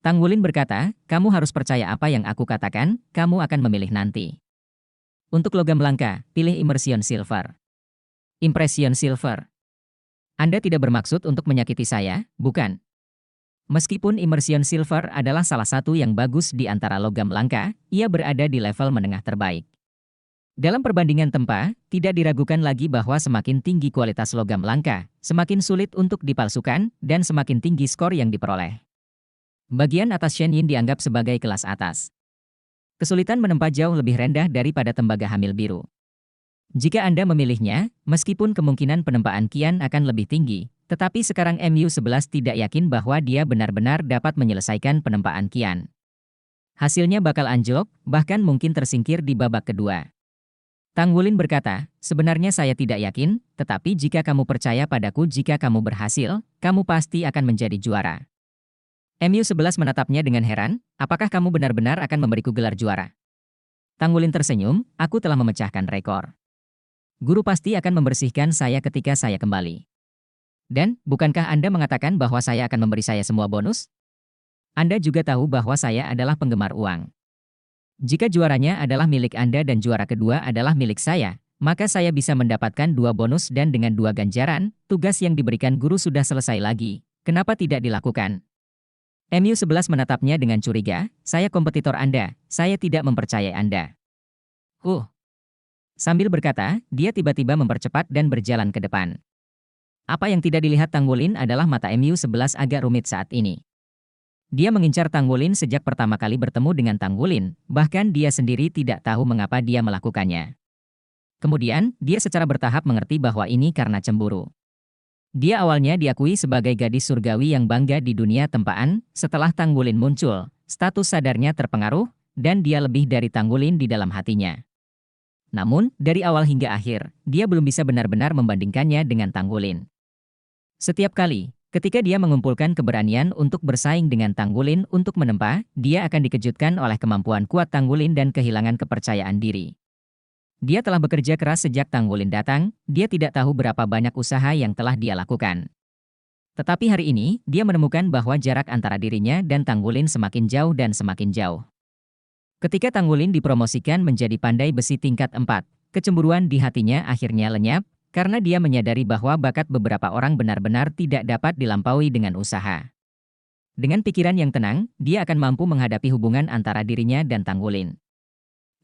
A: Tanggulin berkata, "Kamu harus percaya apa yang aku katakan, kamu akan memilih nanti. Untuk logam langka, pilih Immersion Silver." "Impression Silver? Anda tidak bermaksud untuk menyakiti saya, bukan?" Meskipun Immersion Silver adalah salah satu yang bagus di antara logam langka, ia berada di level menengah terbaik. Dalam perbandingan tempa, tidak diragukan lagi bahwa semakin tinggi kualitas logam langka, semakin sulit untuk dipalsukan, dan semakin tinggi skor yang diperoleh. Bagian atas Shen Yin dianggap sebagai kelas atas. Kesulitan menempa jauh lebih rendah daripada tembaga hamil biru. Jika Anda memilihnya, meskipun kemungkinan penempaan Qian akan lebih tinggi, tetapi sekarang MU11 tidak yakin bahwa dia benar-benar dapat menyelesaikan penempaan Qian. Hasilnya bakal anjlok, bahkan mungkin tersingkir di babak kedua. Tanggulin berkata, "Sebenarnya saya tidak yakin, tetapi jika kamu percaya padaku jika kamu berhasil, kamu pasti akan menjadi juara." MU11 menatapnya dengan heran, "Apakah kamu benar-benar akan memberiku gelar juara?" Tanggulin tersenyum, "Aku telah memecahkan rekor. Guru pasti akan membersihkan saya ketika saya kembali. Dan, bukankah Anda mengatakan bahwa saya akan memberi saya semua bonus? Anda juga tahu bahwa saya adalah penggemar uang. Jika juaranya adalah milik Anda dan juara kedua adalah milik saya, maka saya bisa mendapatkan 2 bonus dan dengan 2 ganjaran, tugas yang diberikan guru sudah selesai lagi. Kenapa tidak dilakukan?" MU11 menatapnya dengan curiga, "Saya kompetitor Anda, saya tidak mempercayai Anda." Sambil berkata, dia tiba-tiba mempercepat dan berjalan ke depan. Apa yang tidak dilihat Tanggulin adalah mata MU11 agak rumit saat ini. Dia mengincar Tanggulin sejak pertama kali bertemu dengan Tanggulin, bahkan dia sendiri tidak tahu mengapa dia melakukannya. Kemudian, dia secara bertahap mengerti bahwa ini karena cemburu. Dia awalnya diakui sebagai gadis surgawi yang bangga di dunia tempaan, setelah Tanggulin muncul, status sadarnya terpengaruh, dan dia lebih dari Tanggulin di dalam hatinya. Namun, dari awal hingga akhir, dia belum bisa benar-benar membandingkannya dengan Tanggulin. Setiap kali, ketika dia mengumpulkan keberanian untuk bersaing dengan Tanggulin untuk menempa, dia akan dikejutkan oleh kemampuan kuat Tanggulin dan kehilangan kepercayaan diri. Dia telah bekerja keras sejak Tanggulin datang, dia tidak tahu berapa banyak usaha yang telah dia lakukan. Tetapi hari ini, dia menemukan bahwa jarak antara dirinya dan Tanggulin semakin jauh dan semakin jauh. Ketika Tanggulin dipromosikan menjadi pandai besi tingkat 4, kecemburuan di hatinya akhirnya lenyap, karena dia menyadari bahwa bakat beberapa orang benar-benar tidak dapat dilampaui dengan usaha. Dengan pikiran yang tenang, dia akan mampu menghadapi hubungan antara dirinya dan Tanggulin.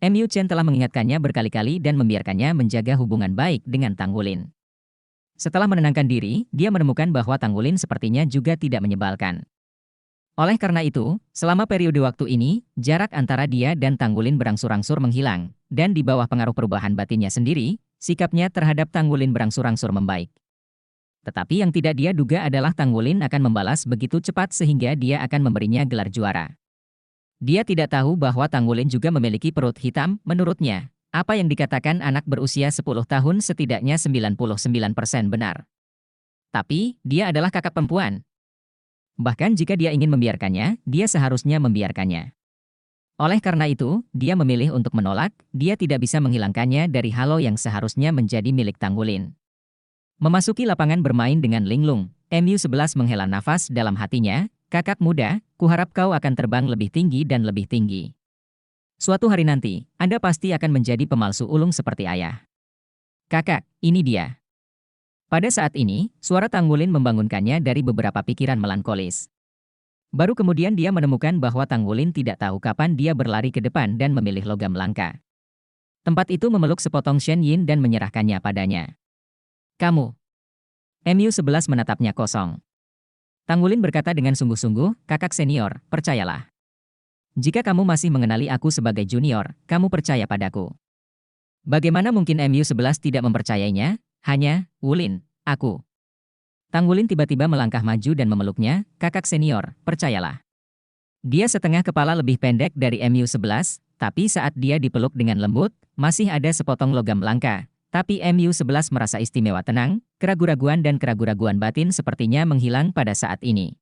A: MU Chen telah mengingatkannya berkali-kali dan membiarkannya menjaga hubungan baik dengan Tanggulin. Setelah menenangkan diri, dia menemukan bahwa Tanggulin sepertinya juga tidak menyebalkan. Oleh karena itu, selama periode waktu ini, jarak antara dia dan Tanggulin berangsur-angsur menghilang, dan di bawah pengaruh perubahan batinnya sendiri, sikapnya terhadap Tanggulin berangsur-angsur membaik. Tetapi yang tidak dia duga adalah Tanggulin akan membalas begitu cepat sehingga dia akan memberinya gelar juara. Dia tidak tahu bahwa Tanggulin juga memiliki perut hitam, menurutnya. Apa yang dikatakan anak berusia 10 tahun setidaknya 99% benar. Tapi, dia adalah kakak perempuan. Bahkan jika dia ingin membiarkannya, dia seharusnya membiarkannya. Oleh karena itu, dia memilih untuk menolak, dia tidak bisa menghilangkannya dari halo yang seharusnya menjadi milik Tanggulin. Memasuki lapangan bermain dengan linglung, MU11 menghela nafas dalam hatinya, kakak muda, kuharap kau akan terbang lebih tinggi dan lebih tinggi. Suatu hari nanti, Anda pasti akan menjadi pemalsu ulung seperti ayah. Kakak, ini dia. Pada saat ini, suara Tanggulin membangunkannya dari beberapa pikiran melankolis. Baru kemudian dia menemukan bahwa Tanggulin tidak tahu kapan dia berlari ke depan dan memilih logam langka. Tempat itu memeluk sepotong Shen Yin dan menyerahkannya padanya. Kamu. MU11 menatapnya kosong. Tanggulin berkata dengan sungguh-sungguh, kakak senior, percayalah. Jika kamu masih mengenali aku sebagai junior, kamu percaya padaku. Bagaimana mungkin MU11 tidak mempercayainya? Hanya, Wulin, aku. Tanggulin tiba-tiba melangkah maju dan memeluknya, kakak senior, percayalah. Dia setengah kepala lebih pendek dari MU11, tapi saat dia dipeluk dengan lembut, masih ada sepotong logam langka. Tapi MU11 merasa istimewa tenang, keraguan-raguan dan keraguan-raguan batin sepertinya menghilang pada saat ini.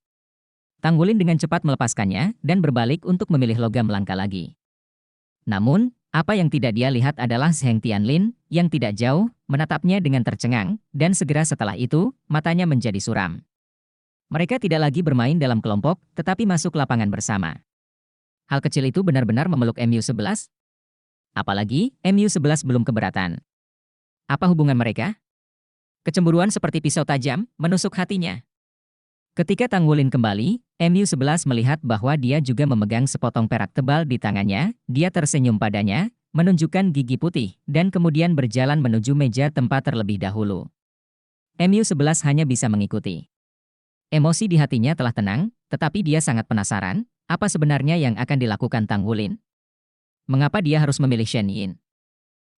A: Tanggulin dengan cepat melepaskannya dan berbalik untuk memilih logam langka lagi. Namun, apa yang tidak dia lihat adalah Zheng Tianlin, yang tidak jauh, menatapnya dengan tercengang, dan segera setelah itu, matanya menjadi suram. Mereka tidak lagi bermain dalam kelompok, tetapi masuk lapangan bersama. Hal kecil itu benar-benar memeluk MU11? Apalagi, MU11 belum keberatan. Apa hubungan mereka? Kecemburuan seperti pisau tajam, menusuk hatinya. Ketika Tanggulin kembali, MU11 melihat bahwa dia juga memegang sepotong perak tebal di tangannya, dia tersenyum padanya, menunjukkan gigi putih, dan kemudian berjalan menuju meja tempat terlebih dahulu. MU11 hanya bisa mengikuti. Emosi di hatinya telah tenang, tetapi dia sangat penasaran, apa sebenarnya yang akan dilakukan Tanggulin? Mengapa dia harus memilih Shen Yin?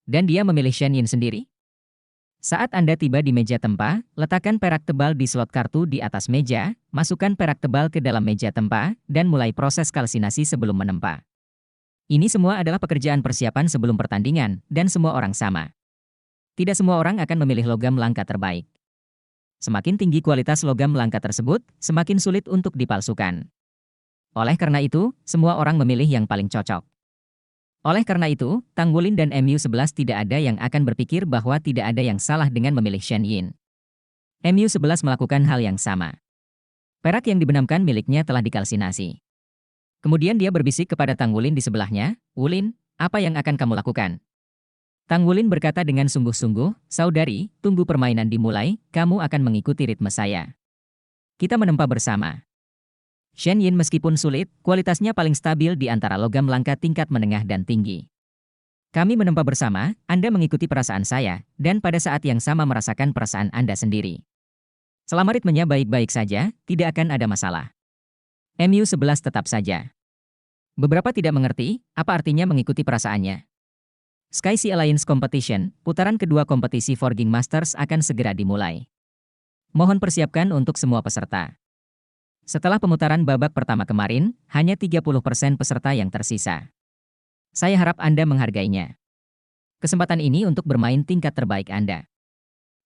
A: Dan dia memilih Shen Yin sendiri? Saat Anda tiba di meja tempa, letakkan perak tebal di slot kartu di atas meja, masukkan perak tebal ke dalam meja tempa, dan mulai proses kalsinasi sebelum menempa. Ini semua adalah pekerjaan persiapan sebelum pertandingan, dan semua orang sama. Tidak semua orang akan memilih logam langka terbaik. Semakin tinggi kualitas logam langka tersebut, semakin sulit untuk dipalsukan. Oleh karena itu, semua orang memilih yang paling cocok. Oleh karena itu, Tanggulin dan MU11 tidak ada yang akan berpikir bahwa tidak ada yang salah dengan memilih Shen Yin. MU11 melakukan hal yang sama. Perak yang dibenamkan miliknya telah dikalsinasi. Kemudian dia berbisik kepada Tanggulin di sebelahnya, Wulin, apa yang akan kamu lakukan? Tanggulin berkata dengan sungguh-sungguh, saudari, tunggu permainan dimulai, kamu akan mengikuti ritme saya. Kita menempa bersama. Shen Yin meskipun sulit, kualitasnya paling stabil di antara logam langka tingkat menengah dan tinggi. Kami menempa bersama, Anda mengikuti perasaan saya, dan pada saat yang sama merasakan perasaan Anda sendiri. Selama ritmenya baik-baik saja, tidak akan ada masalah. MU11 tetap saja. Beberapa tidak mengerti, apa artinya mengikuti perasaannya. Sky Sea Alliance Competition, putaran kedua kompetisi Forging Masters akan segera dimulai. Mohon persiapkan untuk semua peserta. Setelah pemutaran babak pertama kemarin, hanya 30% peserta yang tersisa. Saya harap Anda menghargainya. Kesempatan ini untuk bermain tingkat terbaik Anda.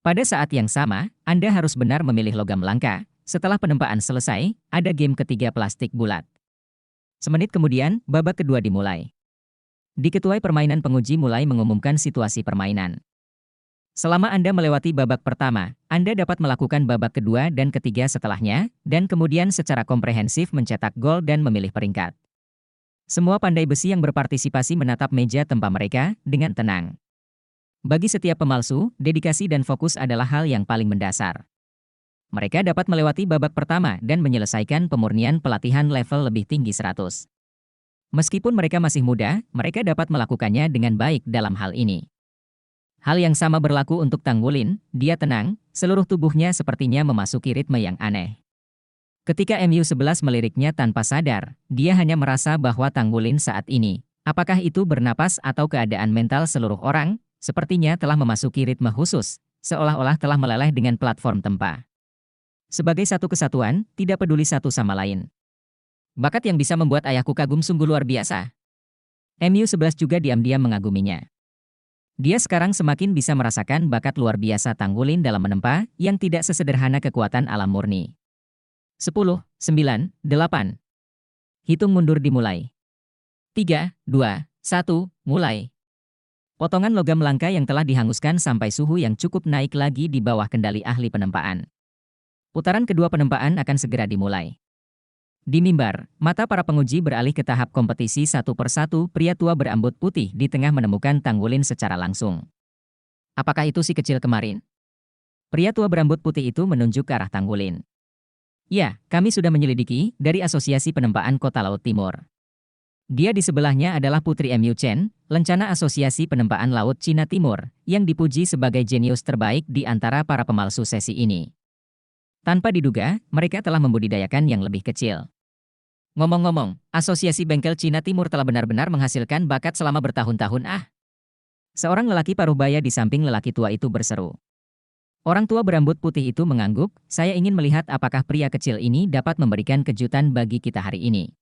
A: Pada saat yang sama, Anda harus benar memilih logam langka. Setelah penempaan selesai, ada game ketiga plastik bulat. Semenit kemudian, babak kedua dimulai. Di ketuai permainan penguji mulai mengumumkan situasi permainan. Selama Anda melewati babak pertama, Anda dapat melakukan babak kedua dan ketiga setelahnya, dan kemudian secara komprehensif mencetak gol dan memilih peringkat. Semua pandai besi yang berpartisipasi menatap meja tempa mereka dengan tenang. Bagi setiap pemalsu, dedikasi dan fokus adalah hal yang paling mendasar. Mereka dapat melewati babak pertama dan menyelesaikan pemurnian pelatihan level lebih tinggi 100. Meskipun mereka masih muda, mereka dapat melakukannya dengan baik dalam hal ini. Hal yang sama berlaku untuk Tanggulin, dia tenang, seluruh tubuhnya sepertinya memasuki ritme yang aneh. Ketika MU11 meliriknya tanpa sadar, dia hanya merasa bahwa Tanggulin saat ini, apakah itu bernapas atau keadaan mental seluruh orang, sepertinya telah memasuki ritme khusus, seolah-olah telah meleleh dengan platform tempa. Sebagai satu kesatuan, tidak peduli satu sama lain. Bakat yang bisa membuat ayahku kagum sungguh luar biasa. MU11 juga diam-diam mengaguminya. Dia sekarang semakin bisa merasakan bakat luar biasa Tanggulin dalam menempa, yang tidak sesederhana kekuatan alam murni. 10, 9, 8. Hitung mundur dimulai. 3, 2, 1, mulai. Potongan logam langka yang telah dihanguskan sampai suhu yang cukup naik lagi di bawah kendali ahli penempaan. Putaran kedua penempaan akan segera dimulai. Di mimbar, mata para penguji beralih ke tahap kompetisi satu persatu. Pria tua berambut putih di tengah menemukan Tanggulin secara langsung. Apakah itu si kecil kemarin? Pria tua berambut putih itu menunjuk ke arah Tanggulin. Ya, kami sudah menyelidiki dari Asosiasi Penempaan Kota Laut Timur. Dia di sebelahnya adalah Putri Mu Chen, lencana Asosiasi Penempaan Laut Cina Timur, yang dipuji sebagai jenius terbaik di antara para pemalsu sesi ini. Tanpa diduga, mereka telah membudidayakan yang lebih kecil. Ngomong-ngomong, Asosiasi Bengkel Cina Timur telah benar-benar menghasilkan bakat selama bertahun-tahun. Seorang lelaki paruh baya di samping lelaki tua itu berseru. Orang tua berambut putih itu mengangguk, saya ingin melihat apakah pria kecil ini dapat memberikan kejutan bagi kita hari ini.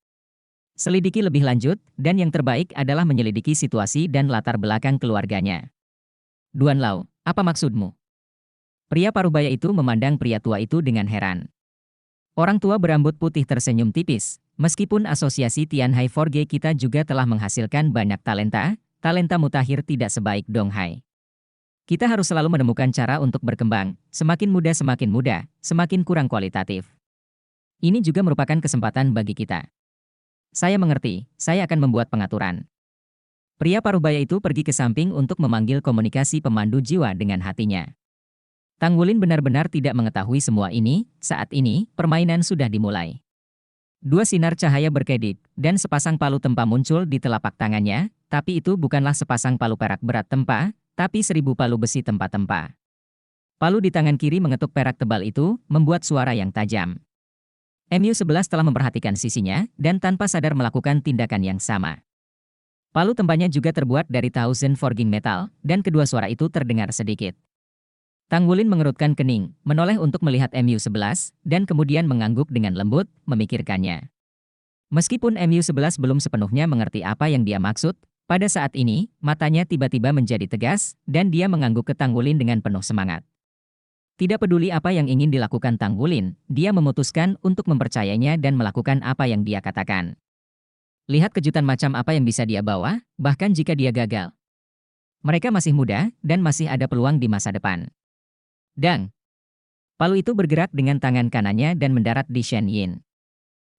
A: Selidiki lebih lanjut, dan yang terbaik adalah menyelidiki situasi dan latar belakang keluarganya. Duan Lao, apa maksudmu? Pria parubaya itu memandang pria tua itu dengan heran. Orang tua berambut putih tersenyum tipis, meskipun Asosiasi Tianhai Forge kita juga telah menghasilkan banyak talenta, talenta mutakhir tidak sebaik Dong Hai. Kita harus selalu menemukan cara untuk berkembang, semakin muda, semakin kurang kualitatif. Ini juga merupakan kesempatan bagi kita. Saya mengerti, saya akan membuat pengaturan. Pria parubaya itu pergi ke samping untuk memanggil komunikasi pemandu jiwa dengan hatinya. Tanggulin benar-benar tidak mengetahui semua ini, saat ini, permainan sudah dimulai. Dua sinar cahaya berkedip, dan sepasang palu tempa muncul di telapak tangannya, tapi itu bukanlah sepasang palu perak berat tempa, tapi 1000 palu besi tempa-tempa. Palu di tangan kiri mengetuk perak tebal itu, membuat suara yang tajam. Mu-11 telah memperhatikan sisinya, dan tanpa sadar melakukan tindakan yang sama. Palu tempanya juga terbuat dari Thousand Forging Metal, dan kedua suara itu terdengar sedikit. Tanggulin mengerutkan kening, menoleh untuk melihat Mu-11, dan kemudian mengangguk dengan lembut, memikirkannya. Meskipun Mu-11 belum sepenuhnya mengerti apa yang dia maksud, pada saat ini, matanya tiba-tiba menjadi tegas, dan dia mengangguk ke Tanggulin dengan penuh semangat. Tidak peduli apa yang ingin dilakukan Tanggulin, dia memutuskan untuk mempercayainya dan melakukan apa yang dia katakan. Lihat kejutan macam apa yang bisa dia bawa, bahkan jika dia gagal. Mereka masih muda, dan masih ada peluang di masa depan. Dang! Palu itu bergerak dengan tangan kanannya dan mendarat di Shen Yin.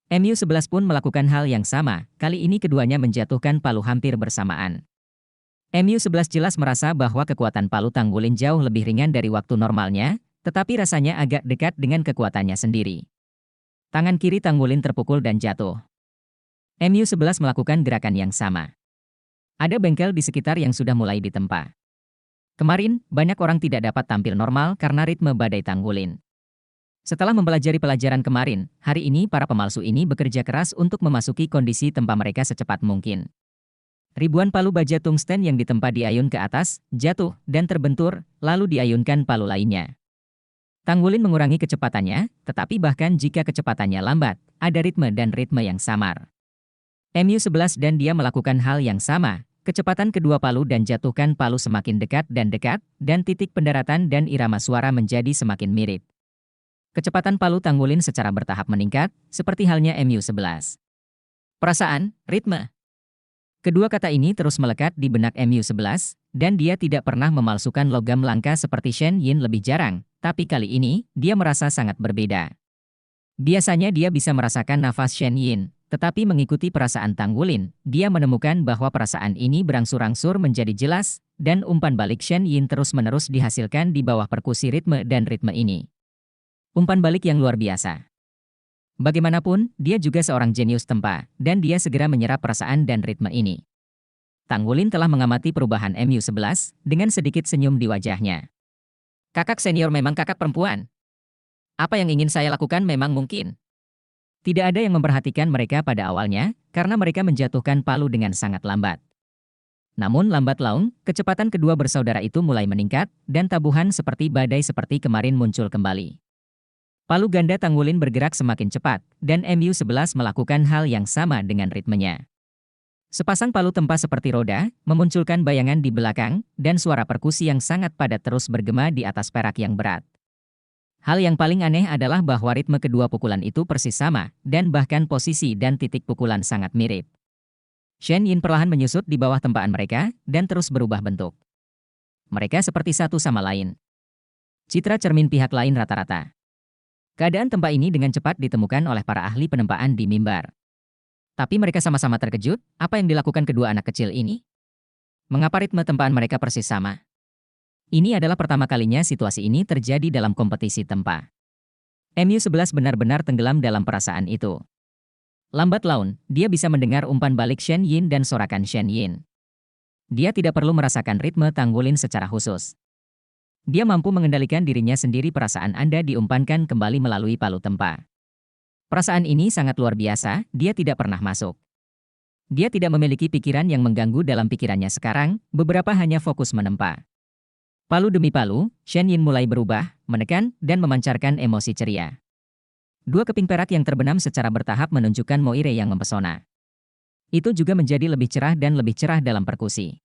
A: Mu-11 pun melakukan hal yang sama, kali ini keduanya menjatuhkan palu hampir bersamaan. Mu-11 jelas merasa bahwa kekuatan palu Tanggulin jauh lebih ringan dari waktu normalnya, tetapi rasanya agak dekat dengan kekuatannya sendiri. Tangan kiri Tanggulin terpukul dan jatuh. Mu-11 melakukan gerakan yang sama. Ada bengkel di sekitar yang sudah mulai ditempa. Kemarin, banyak orang tidak dapat tampil normal karena ritme badai Tanggulin. Setelah mempelajari pelajaran kemarin, hari ini para pemalsu ini bekerja keras untuk memasuki kondisi tempa mereka secepat mungkin. Ribuan palu baja tungsten yang ditempa diayun ke atas, jatuh, dan terbentur, lalu diayunkan palu lainnya. Tanggulin mengurangi kecepatannya, tetapi bahkan jika kecepatannya lambat, ada ritme dan ritme yang samar. Mu-11 dan dia melakukan hal yang sama, kecepatan kedua palu dan jatuhkan palu semakin dekat, dan titik pendaratan dan irama suara menjadi semakin mirip. Kecepatan palu Tanggulin secara bertahap meningkat, seperti halnya Mu-11. Perasaan, ritme. Kedua kata ini terus melekat di benak Mu-11, dan dia tidak pernah memalsukan logam langka seperti Shen Yin lebih jarang, tapi kali ini, dia merasa sangat berbeda. Biasanya dia bisa merasakan nafas Shen Yin, tetapi mengikuti perasaan Tanggulin, dia menemukan bahwa perasaan ini berangsur-angsur menjadi jelas, dan umpan balik Shen Yin terus-menerus dihasilkan di bawah perkusi ritme dan ritme ini. Umpan balik yang luar biasa. Bagaimanapun, dia juga seorang jenius tempa, dan dia segera menyerap perasaan dan ritme ini. Tanggulin telah mengamati perubahan Mu-11, dengan sedikit senyum di wajahnya. Kakak senior memang kakak perempuan. Apa yang ingin saya lakukan memang mungkin. Tidak ada yang memperhatikan mereka pada awalnya, karena mereka menjatuhkan palu dengan sangat lambat. Namun lambat laun, kecepatan kedua bersaudara itu mulai meningkat, dan tabuhan seperti badai seperti kemarin muncul kembali. Palu ganda Tanggulin bergerak semakin cepat, dan Mu-11 melakukan hal yang sama dengan ritmenya. Sepasang palu tempa seperti roda, memunculkan bayangan di belakang, dan suara perkusi yang sangat padat terus bergema di atas perak yang berat. Hal yang paling aneh adalah bahwa ritme kedua pukulan itu persis sama, dan bahkan posisi dan titik pukulan sangat mirip. Shen Yin perlahan menyusut di bawah tempaan mereka, dan terus berubah bentuk. Mereka seperti satu sama lain. Citra cermin pihak lain rata-rata. Keadaan tempa ini dengan cepat ditemukan oleh para ahli penempaan di mimbar. Tapi mereka sama-sama terkejut, apa yang dilakukan kedua anak kecil ini? Mengapa ritme tempaan mereka persis sama? Ini adalah pertama kalinya situasi ini terjadi dalam kompetisi tempa. MU11 benar-benar tenggelam dalam perasaan itu. Lambat laun, dia bisa mendengar umpan balik Shen Yin dan sorakan Shen Yin. Dia tidak perlu merasakan ritme Tanggulin secara khusus. Dia mampu mengendalikan dirinya sendiri. Perasaan Anda diumpankan kembali melalui palu tempa. Perasaan ini sangat luar biasa, dia tidak pernah masuk. Dia tidak memiliki pikiran yang mengganggu dalam pikirannya sekarang, beberapa hanya fokus menempa. Palu demi palu, Shen Yin mulai berubah, menekan, dan memancarkan emosi ceria. Dua keping perak yang terbenam secara bertahap menunjukkan moire yang mempesona. Itu juga menjadi lebih cerah dan lebih cerah dalam perkusi.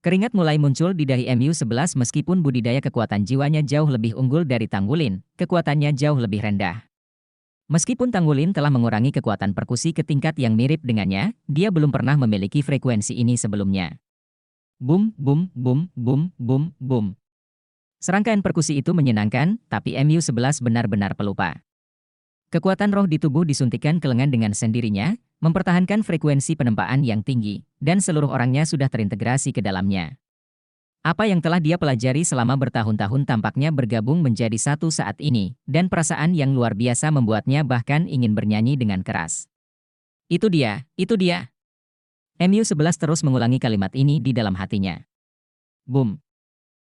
A: Keringat mulai muncul di dahi MU11 meskipun budidaya kekuatan jiwanya jauh lebih unggul dari Tanggulin, kekuatannya jauh lebih rendah. Meskipun Tanggulin telah mengurangi kekuatan perkusi ke tingkat yang mirip dengannya, dia belum pernah memiliki frekuensi ini sebelumnya. Boom, boom, boom, boom, boom, boom. Serangkaian perkusi itu menyenangkan, tapi MU11 benar-benar pelupa. Kekuatan roh di tubuh disuntikkan ke lengan dengan sendirinya, mempertahankan frekuensi penempaan yang tinggi, dan seluruh orangnya sudah terintegrasi ke dalamnya. Apa yang telah dia pelajari selama bertahun-tahun tampaknya bergabung menjadi satu saat ini, dan perasaan yang luar biasa membuatnya bahkan ingin bernyanyi dengan keras. Itu dia, itu dia. MU11 terus mengulangi kalimat ini di dalam hatinya. Boom.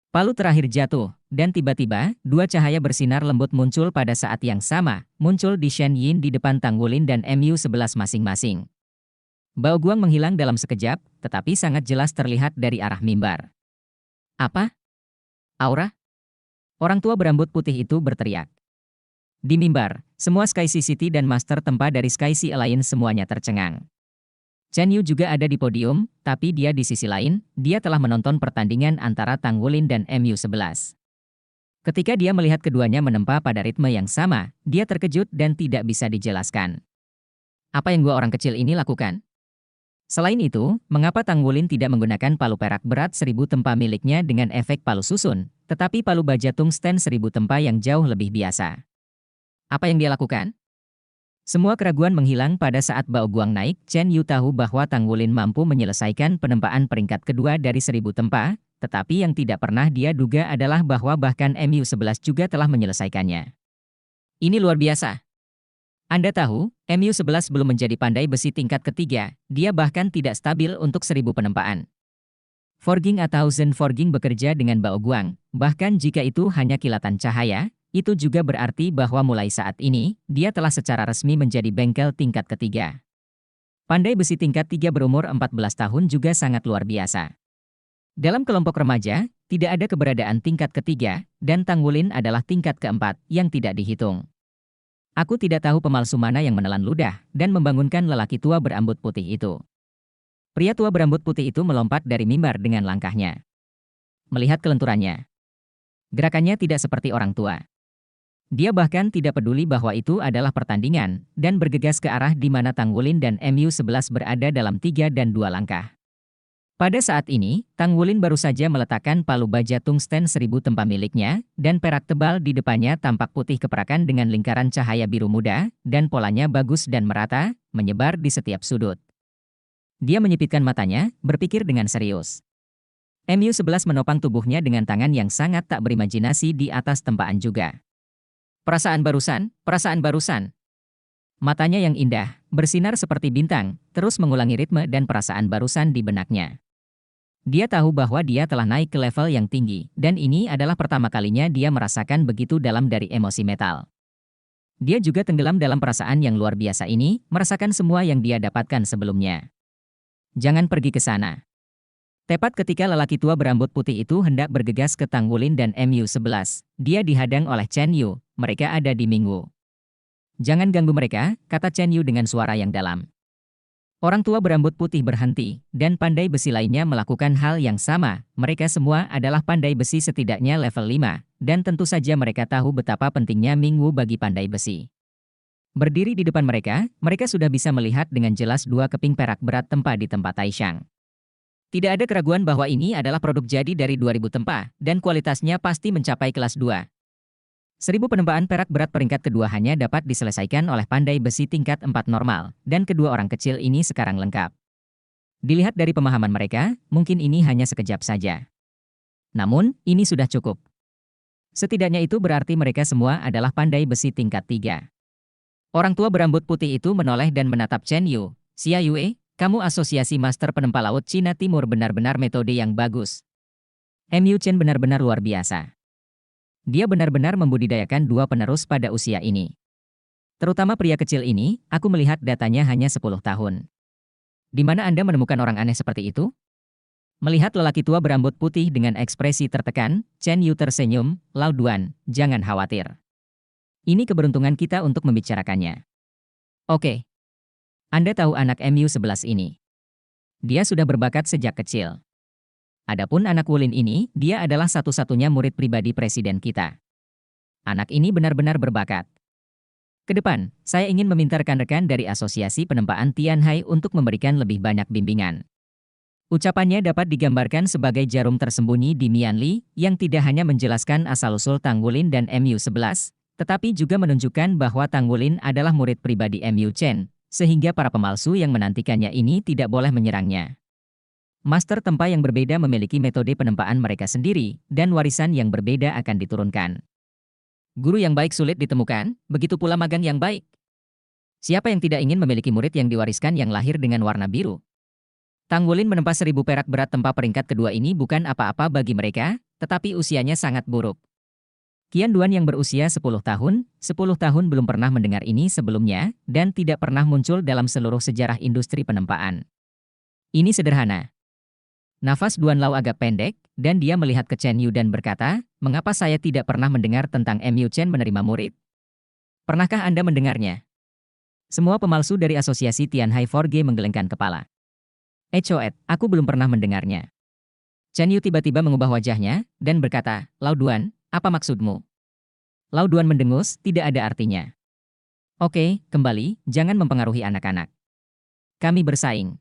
A: Palu terakhir jatuh, dan tiba-tiba, dua cahaya bersinar lembut muncul pada saat yang sama, muncul di Shen Yin di depan Tanggulin dan MU11 masing-masing. Bao Guang menghilang dalam sekejap, tetapi sangat jelas terlihat dari arah mimbar. Apa? Aura? Orang tua berambut putih itu berteriak. Di mimbar, semua Sky Sea City dan Master Tempa dari Sky Sea Alliance semuanya tercengang. Chen Yu juga ada di podium, tapi dia di sisi lain, dia telah menonton pertandingan antara Tanggulin dan MU11. Ketika dia melihat keduanya menempa pada ritme yang sama, dia terkejut dan tidak bisa dijelaskan. Apa yang dua orang kecil ini lakukan? Selain itu, mengapa Tanggulin tidak menggunakan palu perak berat 1000 tempa miliknya dengan efek palu susun, tetapi palu baja tungsten 1000 tempa yang jauh lebih biasa? Apa yang dia lakukan? Semua keraguan menghilang pada saat Bao Guang naik. Chen Yu tahu bahwa Tanggulin mampu menyelesaikan penempaan peringkat kedua dari 1000 tempa, tetapi yang tidak pernah dia duga adalah bahwa bahkan MU11 juga telah menyelesaikannya. Ini luar biasa. Anda tahu, MU11 belum menjadi pandai besi tingkat ketiga, dia bahkan tidak stabil untuk 1000 penempaan. Forging atau Zen Forging bekerja dengan Bao Guang, bahkan jika itu hanya kilatan cahaya, itu juga berarti bahwa mulai saat ini, dia telah secara resmi menjadi bengkel tingkat ketiga. Pandai besi tingkat 3 berumur 14 tahun juga sangat luar biasa. Dalam kelompok remaja, tidak ada keberadaan tingkat ketiga, dan Tanggulin adalah tingkat keempat yang tidak dihitung. Aku tidak tahu pemalsu mana yang menelan ludah dan membangunkan lelaki tua berambut putih itu. Pria tua berambut putih itu melompat dari mimbar dengan langkahnya. Melihat kelenturannya. Gerakannya tidak seperti orang tua. Dia bahkan tidak peduli bahwa itu adalah pertandingan, dan bergegas ke arah di mana Tanggulin dan MU11 berada dalam 3 dan 2 langkah. Pada saat ini, Tanggulin baru saja meletakkan palu baja tungsten 1000 tempa miliknya, dan perak tebal di depannya tampak putih keperakan dengan lingkaran cahaya biru muda, dan polanya bagus dan merata, menyebar di setiap sudut. Dia menyipitkan matanya, berpikir dengan serius. MU11 menopang tubuhnya dengan tangan yang sangat tak berimajinasi di atas tempaan juga. Perasaan barusan. Matanya yang indah, bersinar seperti bintang, terus mengulangi ritme dan perasaan barusan di benaknya. Dia tahu bahwa dia telah naik ke level yang tinggi, dan ini adalah pertama kalinya dia merasakan begitu dalam dari emosi metal. Dia juga tenggelam dalam perasaan yang luar biasa ini, merasakan semua yang dia dapatkan sebelumnya. Jangan pergi ke sana. Tepat ketika lelaki tua berambut putih itu hendak bergegas ke Tanggulin dan MU11, dia dihadang oleh Chen Yu. Mereka ada di Minggu. Jangan ganggu mereka, kata Chen Yu dengan suara yang dalam. Orang tua berambut putih berhenti, dan pandai besi lainnya melakukan hal yang sama. Mereka semua adalah pandai besi setidaknya level 5, dan tentu saja mereka tahu betapa pentingnya Mingwu bagi pandai besi. Berdiri di depan mereka, mereka sudah bisa melihat dengan jelas dua keping perak berat tempa di tempat Taishang. Tidak ada keraguan bahwa ini adalah produk jadi dari 2000 tempa, dan kualitasnya pasti mencapai kelas 2. 1000 penempaan perak berat peringkat kedua hanya dapat diselesaikan oleh pandai besi tingkat 4 normal, dan kedua orang kecil ini sekarang lengkap. Dilihat dari pemahaman mereka, mungkin ini hanya sekejap saja. Namun, ini sudah cukup. Setidaknya itu berarti mereka semua adalah pandai besi tingkat 3. Orang tua berambut putih itu menoleh dan menatap Chen Yu. Xia Yue, kamu asosiasi master penempa laut Cina Timur benar-benar metode yang bagus. Mu Chen benar-benar luar biasa. Dia benar-benar membudidayakan dua penerus pada usia ini. Terutama pria kecil ini, aku melihat datanya hanya 10 tahun. Di mana Anda menemukan orang aneh seperti itu? Melihat lelaki tua berambut putih dengan ekspresi tertekan, Chen Yu tersenyum, Lao Duan, jangan khawatir. Ini keberuntungan kita untuk membicarakannya. Oke. Anda tahu anak MU11 ini. Dia sudah berbakat sejak kecil. Adapun anak Wulin ini, dia adalah satu-satunya murid pribadi presiden kita. Anak ini benar-benar berbakat. Kedepan, saya ingin meminta rekan-rekan dari Asosiasi Penempaan Tianhai untuk memberikan lebih banyak bimbingan. Ucapannya dapat digambarkan sebagai jarum tersembunyi di Mianli, yang tidak hanya menjelaskan asal-usul Tang Wulin dan MU11, tetapi juga menunjukkan bahwa Tang Wulin adalah murid pribadi Mu Chen, sehingga para pemalsu yang menantikannya ini tidak boleh menyerangnya. Master tempa yang berbeda memiliki metode penempaan mereka sendiri, dan warisan yang berbeda akan diturunkan. Guru yang baik sulit ditemukan, begitu pula magang yang baik. Siapa yang tidak ingin memiliki murid yang diwariskan yang lahir dengan warna biru? Tang Wulin menempa 1000 perak berat tempa peringkat kedua ini bukan apa-apa bagi mereka, tetapi usianya sangat buruk. Qian Duan yang berusia 10 tahun belum pernah mendengar ini sebelumnya, dan tidak pernah muncul dalam seluruh sejarah industri penempaan. Ini sederhana. Nafas Duan Lao agak pendek, dan dia melihat ke Chen Yu dan berkata, mengapa saya tidak pernah mendengar tentang Mu Chen menerima murid? Pernahkah Anda mendengarnya? Semua pemalsu dari Asosiasi Tianhai 4G menggelengkan kepala. Coet, aku belum pernah mendengarnya. Chen Yu tiba-tiba mengubah wajahnya, dan berkata, Lao Duan, apa maksudmu? Lao Duan mendengus, tidak ada artinya. Oke, kembali, jangan mempengaruhi anak-anak. Kami bersaing.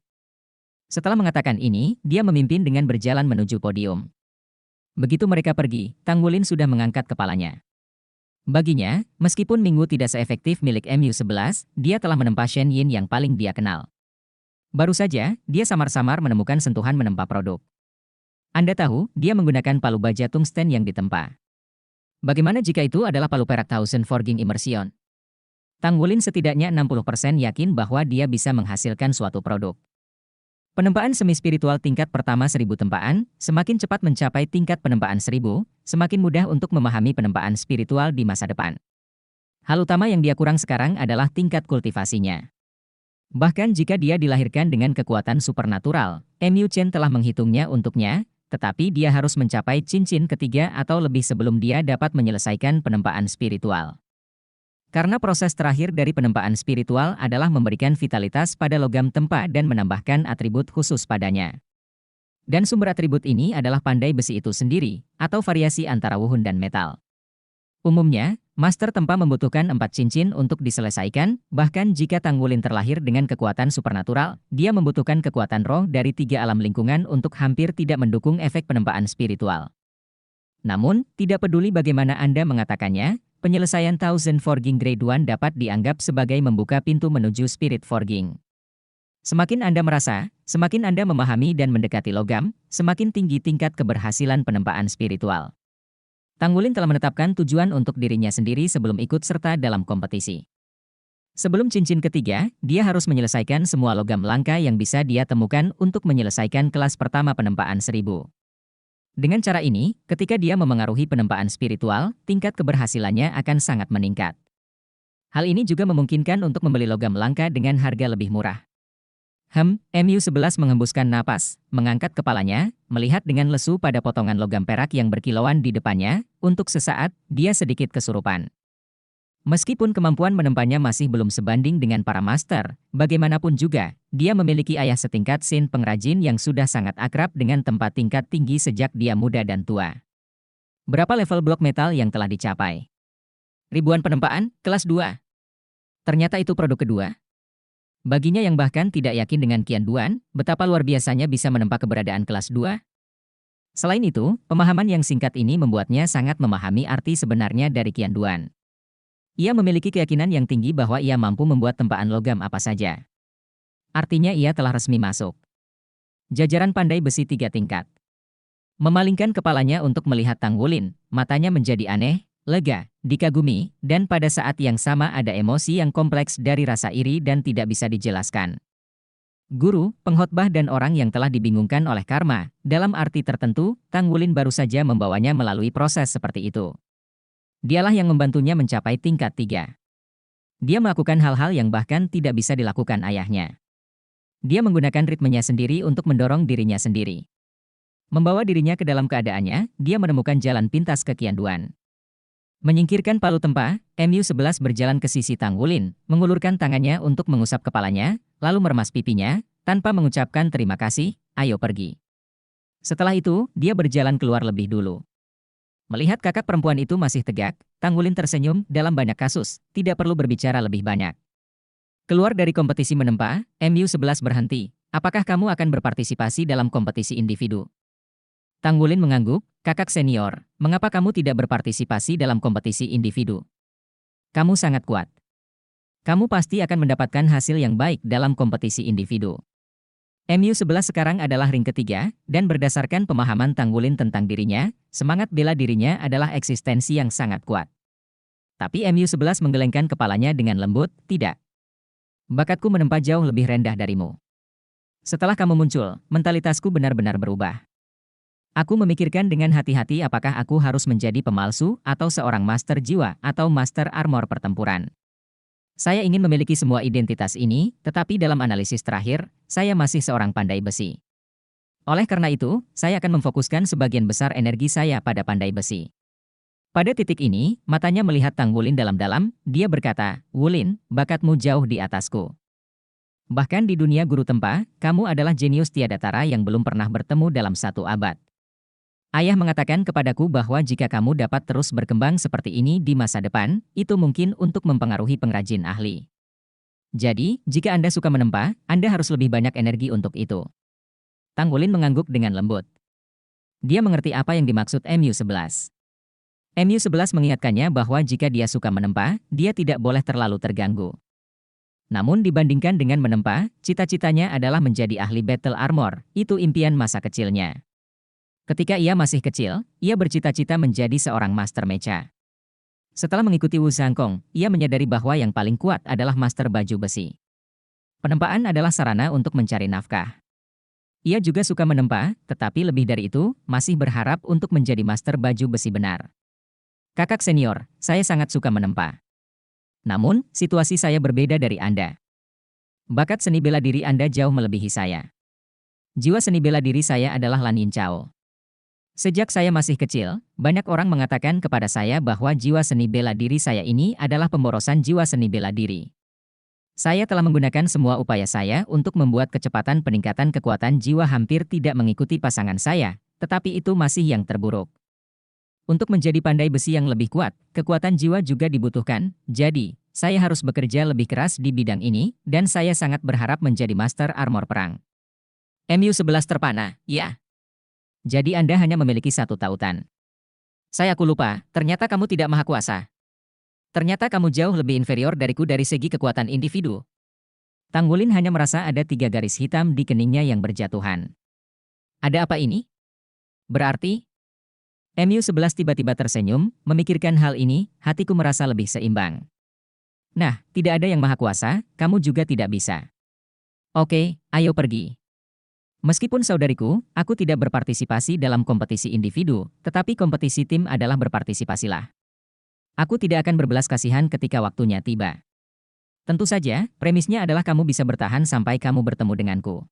A: Setelah mengatakan ini, dia memimpin dengan berjalan menuju podium. Begitu mereka pergi, Tang Wulin sudah mengangkat kepalanya. Baginya, meskipun Mingwu tidak seefektif milik MU11, dia telah menempa Shen Yin yang paling dia kenal. Baru saja, dia samar-samar menemukan sentuhan menempa produk. Anda tahu, dia menggunakan palu baja tungsten yang ditempa. Bagaimana jika itu adalah palu perak Thousand Forging Immersion? Tang Wulin setidaknya 60% yakin bahwa dia bisa menghasilkan suatu produk. Penempaan semi-spiritual tingkat pertama 1000 tempaan, semakin cepat mencapai tingkat penempaan 1000, semakin mudah untuk memahami penempaan spiritual di masa depan. Hal utama yang dia kurang sekarang adalah tingkat kultivasinya. Bahkan jika dia dilahirkan dengan kekuatan supernatural, Mu Chen telah menghitungnya untuknya, tetapi dia harus mencapai cincin ketiga atau lebih sebelum dia dapat menyelesaikan penempaan spiritual. Karena proses terakhir dari penempaan spiritual adalah memberikan vitalitas pada logam tempa dan menambahkan atribut khusus padanya. Dan sumber atribut ini adalah pandai besi itu sendiri, atau variasi antara wuhun dan metal. Umumnya, master tempa membutuhkan 4 cincin untuk diselesaikan, bahkan jika Tang Wulin terlahir dengan kekuatan supernatural, dia membutuhkan kekuatan roh dari 3 alam lingkungan untuk hampir tidak mendukung efek penempaan spiritual. Namun, tidak peduli bagaimana Anda mengatakannya, penyelesaian Thousand Forging Grade 1 dapat dianggap sebagai membuka pintu menuju Spirit Forging. Semakin Anda merasa, semakin Anda memahami dan mendekati logam, semakin tinggi tingkat keberhasilan penempaan spiritual. Tang Wulin telah menetapkan tujuan untuk dirinya sendiri sebelum ikut serta dalam kompetisi. Sebelum cincin ketiga, dia harus menyelesaikan semua logam langka yang bisa dia temukan untuk menyelesaikan kelas pertama penempaan 1000. Dengan cara ini, ketika dia memengaruhi penempaan spiritual, tingkat keberhasilannya akan sangat meningkat. Hal ini juga memungkinkan untuk membeli logam langka dengan harga lebih murah. Mu11 menghembuskan napas, mengangkat kepalanya, melihat dengan lesu pada potongan logam perak yang berkilauan di depannya, untuk sesaat, dia sedikit kesurupan. Meskipun kemampuan menempanya masih belum sebanding dengan para master, bagaimanapun juga, dia memiliki ayah setingkat Sin pengrajin yang sudah sangat akrab dengan tempat tingkat tinggi sejak dia muda dan tua. Berapa level blok metal yang telah dicapai? Ribuan penempaan, kelas 2. Ternyata itu produk kedua. Baginya yang bahkan tidak yakin dengan Qian Duan, betapa luar biasanya bisa menempa keberadaan kelas 2. Selain itu, pemahaman yang singkat ini membuatnya sangat memahami arti sebenarnya dari Qian Duan. Ia memiliki keyakinan yang tinggi bahwa ia mampu membuat tempaan logam apa saja. Artinya ia telah resmi masuk jajaran pandai besi 3 tingkat. Memalingkan kepalanya untuk melihat Tang Wulin, matanya menjadi aneh, lega, dikagumi, dan pada saat yang sama ada emosi yang kompleks dari rasa iri dan tidak bisa dijelaskan. Guru, pengkhotbah dan orang yang telah dibingungkan oleh karma, dalam arti tertentu, Tang Wulin baru saja membawanya melalui proses seperti itu. Dialah yang membantunya mencapai tingkat 3. Dia melakukan hal-hal yang bahkan tidak bisa dilakukan ayahnya. Dia menggunakan ritmenya sendiri untuk mendorong dirinya sendiri. Membawa dirinya ke dalam keadaannya, dia menemukan jalan pintas ke Qian Duan. Menyingkirkan palu tempa, MU-11 berjalan ke sisi Tang Wulin, mengulurkan tangannya untuk mengusap kepalanya, lalu meremas pipinya, tanpa mengucapkan terima kasih, ayo pergi. Setelah itu, dia berjalan keluar lebih dulu. Melihat kakak perempuan itu masih tegak, Tang Wulin tersenyum, dalam banyak kasus, tidak perlu berbicara lebih banyak. Keluar dari kompetisi menempa, MU-11 berhenti. Apakah kamu akan berpartisipasi dalam kompetisi individu? Tang Wulin mengangguk, kakak senior, mengapa kamu tidak berpartisipasi dalam kompetisi individu? Kamu sangat kuat. Kamu pasti akan mendapatkan hasil yang baik dalam kompetisi individu. MU-11 sekarang adalah ring ketiga, dan berdasarkan pemahaman Tang Wulin tentang dirinya, semangat bela dirinya adalah eksistensi yang sangat kuat. Tapi MU-11 menggelengkan kepalanya dengan lembut, tidak. Bakatku menempa jauh lebih rendah darimu. Setelah kamu muncul, mentalitasku benar-benar berubah. Aku memikirkan dengan hati-hati apakah aku harus menjadi pemalsu atau seorang master jiwa atau master armor pertempuran. Saya ingin memiliki semua identitas ini, tetapi dalam analisis terakhir, saya masih seorang pandai besi. Oleh karena itu, saya akan memfokuskan sebagian besar energi saya pada pandai besi. Pada titik ini, matanya melihat Tang Wulin dalam-dalam, dia berkata, Wulin, bakatmu jauh di atasku. Bahkan di dunia guru tempa, kamu adalah jenius tiada tara yang belum pernah bertemu dalam 1 abad. Ayah mengatakan kepadaku bahwa jika kamu dapat terus berkembang seperti ini di masa depan, itu mungkin untuk mempengaruhi pengrajin ahli. Jadi, jika Anda suka menempa, Anda harus lebih banyak energi untuk itu. Tang Wulin mengangguk dengan lembut. Dia mengerti apa yang dimaksud MU-11. MU-11 mengingatkannya bahwa jika dia suka menempa, dia tidak boleh terlalu terganggu. Namun dibandingkan dengan menempa, cita-citanya adalah menjadi ahli battle armor, itu impian masa kecilnya. Ketika ia masih kecil, ia bercita-cita menjadi seorang master mecha. Setelah mengikuti Wu Zhangkong, ia menyadari bahwa yang paling kuat adalah master baju besi. Penempaan adalah sarana untuk mencari nafkah. Ia juga suka menempa, tetapi lebih dari itu, masih berharap untuk menjadi master baju besi benar. Kakak senior, saya sangat suka menempa. Namun, situasi saya berbeda dari Anda. Bakat seni bela diri Anda jauh melebihi saya. Jiwa seni bela diri saya adalah Lan Yin Chao. Sejak saya masih kecil, banyak orang mengatakan kepada saya bahwa jiwa seni bela diri saya ini adalah pemborosan jiwa seni bela diri. Saya telah menggunakan semua upaya saya untuk membuat kecepatan peningkatan kekuatan jiwa hampir tidak mengikuti pasangan saya, tetapi itu masih yang terburuk. Untuk menjadi pandai besi yang lebih kuat, kekuatan jiwa juga dibutuhkan, jadi, saya harus bekerja lebih keras di bidang ini, dan saya sangat berharap menjadi master armor perang. MU-11 terpana, ya. Jadi Anda hanya memiliki 1 tautan. Aku lupa, ternyata kamu tidak maha kuasa. Ternyata kamu jauh lebih inferior dariku dari segi kekuatan individu. Tang Wulin hanya merasa ada 3 garis hitam di keningnya yang berjatuhan. Ada apa ini? Berarti? MU-11 tiba-tiba tersenyum, memikirkan hal ini, hatiku merasa lebih seimbang. Nah, tidak ada yang maha kuasa, kamu juga tidak bisa. Oke, ayo pergi. Meskipun saudariku, aku tidak berpartisipasi dalam kompetisi individu, tetapi kompetisi tim adalah berpartisipasilah. Aku tidak akan berbelas kasihan ketika waktunya tiba. Tentu saja, premisnya adalah kamu bisa bertahan sampai kamu bertemu denganku.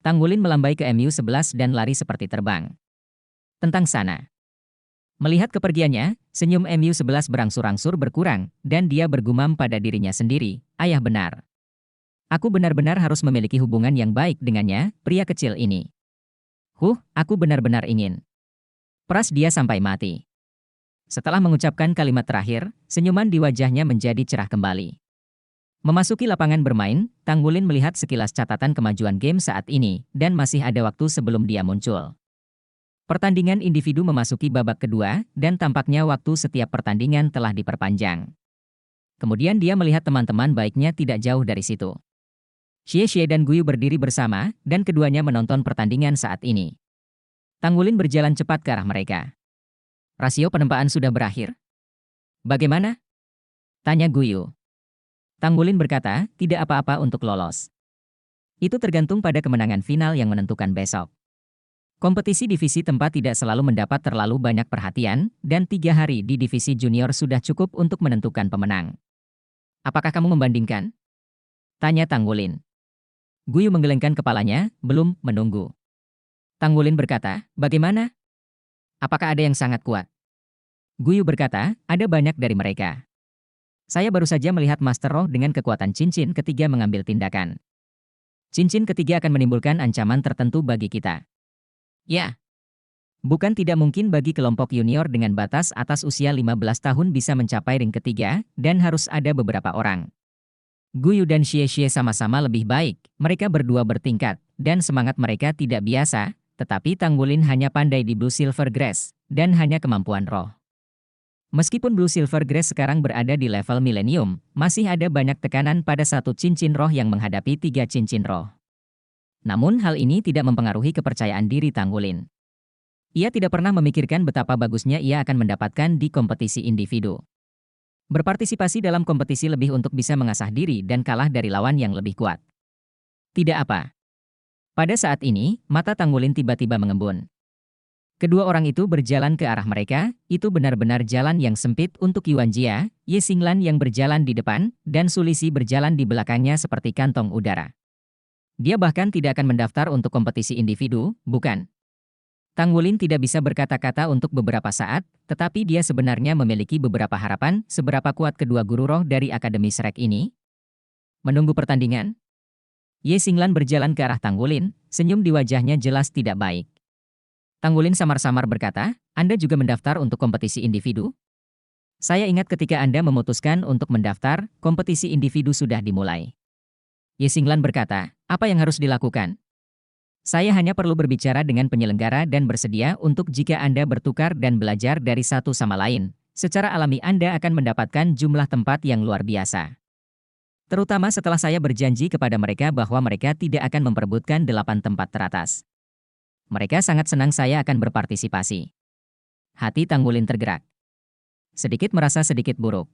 A: Tang Wulin melambai ke MU-11 dan lari seperti terbang. Tentang sana. Melihat kepergiannya, Senyum MU11 berangsur-angsur berkurang, dan dia bergumam pada dirinya sendiri, ayah benar. Aku benar-benar harus memiliki hubungan yang baik dengannya, pria kecil ini. Aku benar-benar ingin. Peras dia sampai mati. Setelah mengucapkan kalimat terakhir, senyuman di wajahnya menjadi cerah kembali. Memasuki lapangan bermain, Tanggulin melihat sekilas catatan kemajuan game saat ini, dan masih ada waktu sebelum dia muncul. Pertandingan individu memasuki babak kedua, dan tampaknya waktu setiap pertandingan telah diperpanjang. Kemudian dia melihat teman-teman baiknya tidak jauh dari situ. Xie dan Guyu berdiri bersama, dan keduanya menonton pertandingan saat ini. Tanggulin berjalan cepat ke arah mereka. Rasio penempaan sudah berakhir? Bagaimana? Tanya Guyu. Tanggulin berkata, tidak apa-apa untuk lolos. Itu tergantung pada kemenangan final yang menentukan besok. Kompetisi divisi tempat tidak selalu mendapat terlalu banyak perhatian, dan 3 hari di divisi junior sudah cukup untuk menentukan pemenang. Apakah kamu membandingkan? Tanya Tanggulin. Guyu menggelengkan kepalanya, belum menunggu. Tanggulin berkata, bagaimana? Apakah ada yang sangat kuat? Guyu berkata, ada banyak dari mereka. Saya baru saja melihat Master Roh dengan kekuatan cincin ketiga mengambil tindakan. Cincin ketiga akan menimbulkan ancaman tertentu bagi kita. Ya. Bukan tidak mungkin bagi kelompok junior dengan batas atas usia 15 tahun bisa mencapai ring ketiga, dan harus ada beberapa orang. Guyu dan Xie sama-sama lebih baik, mereka berdua bertingkat, dan semangat mereka tidak biasa, tetapi Tanggulin hanya pandai di Blue Silver Grass, dan hanya kemampuan roh. Meskipun Blue Silver Grass sekarang berada di level Millennium, masih ada banyak tekanan pada satu cincin roh yang menghadapi 3 cincin roh. Namun hal ini tidak mempengaruhi kepercayaan diri Tanggulin. Ia tidak pernah memikirkan betapa bagusnya ia akan mendapatkan di kompetisi individu. Berpartisipasi dalam kompetisi lebih untuk bisa mengasah diri dan kalah dari lawan yang lebih kuat. Tidak apa. Pada saat ini, mata Tanggulin tiba-tiba mengembun. Kedua orang itu berjalan ke arah mereka, itu benar-benar jalan yang sempit untuk Yuan Jia, Ye Xinglan yang berjalan di depan, dan Sulisi berjalan di belakangnya seperti kantong udara. Dia bahkan tidak akan mendaftar untuk kompetisi individu, bukan? Tanggulin tidak bisa berkata-kata untuk beberapa saat, tetapi dia sebenarnya memiliki beberapa harapan seberapa kuat kedua guru roh dari Akademi Shrek ini. Menunggu pertandingan? Ye Xinglan berjalan ke arah Tanggulin, senyum di wajahnya jelas tidak baik. Tanggulin samar-samar berkata, Anda juga mendaftar untuk kompetisi individu? Saya ingat ketika Anda memutuskan untuk mendaftar, kompetisi individu sudah dimulai. Ye Xinglan berkata, apa yang harus dilakukan? Saya hanya perlu berbicara dengan penyelenggara dan bersedia untuk jika Anda bertukar dan belajar dari satu sama lain. Secara alami Anda akan mendapatkan jumlah tempat yang luar biasa. Terutama setelah saya berjanji kepada mereka bahwa mereka tidak akan memperebutkan 8 tempat teratas. Mereka sangat senang saya akan berpartisipasi. Hati Tanggulin tergerak. Sedikit merasa sedikit buruk.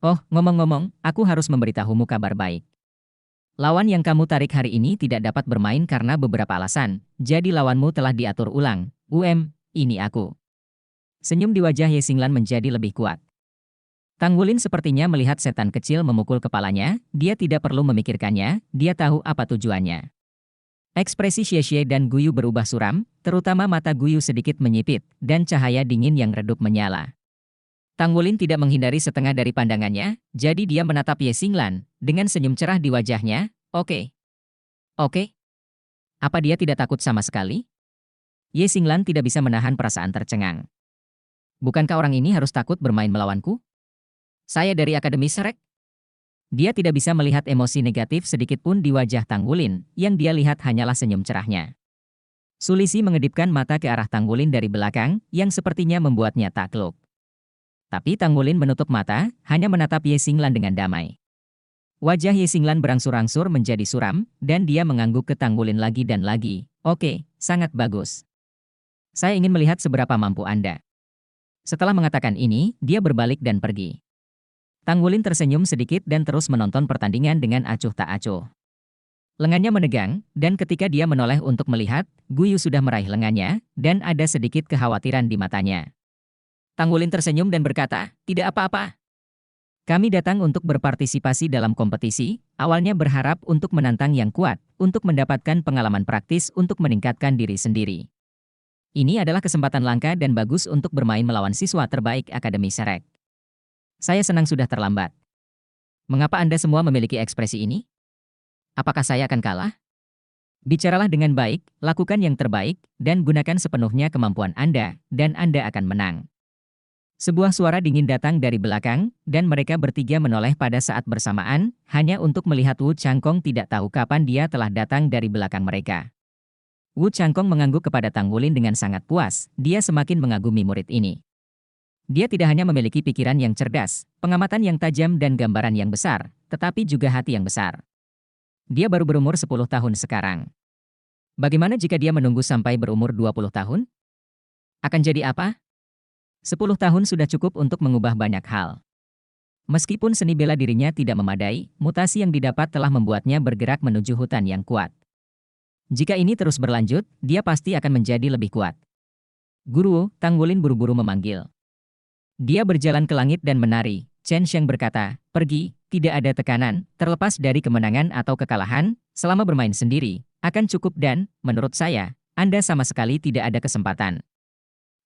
A: Oh, ngomong-ngomong, aku harus memberitahumu kabar baik. Lawan yang kamu tarik hari ini tidak dapat bermain karena beberapa alasan, jadi lawanmu telah diatur ulang. Ini aku. Senyum di wajah Ye Xinglan menjadi lebih kuat. Tanggulin sepertinya melihat setan kecil memukul kepalanya, dia tidak perlu memikirkannya, dia tahu apa tujuannya. Ekspresi Xie dan Guyu berubah suram, terutama mata Guyu sedikit menyipit, dan cahaya dingin yang redup menyala. Tanggulin tidak menghindari setengah dari pandangannya, jadi dia menatap Ye Xinglan, dengan senyum cerah di wajahnya. Oke. Apa dia tidak takut sama sekali? Ye Xinglan tidak bisa menahan perasaan tercengang. Bukankah orang ini harus takut bermain melawanku? Saya dari Akademi Shrek? Dia tidak bisa melihat emosi negatif sedikit pun di wajah Tanggulin, yang dia lihat hanyalah senyum cerahnya. Sulisi mengedipkan mata ke arah Tanggulin dari belakang, yang sepertinya membuatnya takluk. Tapi Tanggulin menutup mata, hanya menatap Ye Xinglan dengan damai. Wajah Ye Xinglan berangsur-angsur menjadi suram, dan dia mengangguk ke Tanggulin lagi dan lagi. Oke, sangat bagus. Saya ingin melihat seberapa mampu Anda. Setelah mengatakan ini, dia berbalik dan pergi. Tanggulin tersenyum sedikit dan terus menonton pertandingan dengan acuh tak acuh. Lengannya menegang, dan ketika dia menoleh untuk melihat, Guyu sudah meraih lengannya, dan ada sedikit kekhawatiran di matanya. Tanggulin tersenyum dan berkata, tidak apa-apa. Kami datang untuk berpartisipasi dalam kompetisi, awalnya berharap untuk menantang yang kuat, untuk mendapatkan pengalaman praktis untuk meningkatkan diri sendiri. Ini adalah kesempatan langka dan bagus untuk bermain melawan siswa terbaik Akademi Shrek. Saya senang sudah terlambat. Mengapa Anda semua memiliki ekspresi ini? Apakah saya akan kalah? Bicaralah dengan baik, lakukan yang terbaik, dan gunakan sepenuhnya kemampuan Anda, dan Anda akan menang. Sebuah suara dingin datang dari belakang, dan mereka bertiga menoleh pada saat bersamaan, hanya untuk melihat Wu Changkong tidak tahu kapan dia telah datang dari belakang mereka. Wu Changkong mengangguk kepada Tang Wulin dengan sangat puas, dia semakin mengagumi murid ini. Dia tidak hanya memiliki pikiran yang cerdas, pengamatan yang tajam dan gambaran yang besar, tetapi juga hati yang besar. Dia baru berumur 10 tahun sekarang. Bagaimana jika dia menunggu sampai berumur 20 tahun? Akan jadi apa? 10 tahun sudah cukup untuk mengubah banyak hal. Meskipun seni bela dirinya tidak memadai, mutasi yang didapat telah membuatnya bergerak menuju hutan yang kuat. Jika ini terus berlanjut, dia pasti akan menjadi lebih kuat. Guru, Tang Wulin buru-buru memanggil. Dia berjalan ke langit dan menari. Chen Sheng berkata, pergi, tidak ada tekanan, terlepas dari kemenangan atau kekalahan, selama bermain sendiri, akan cukup dan, menurut saya, Anda sama sekali tidak ada kesempatan.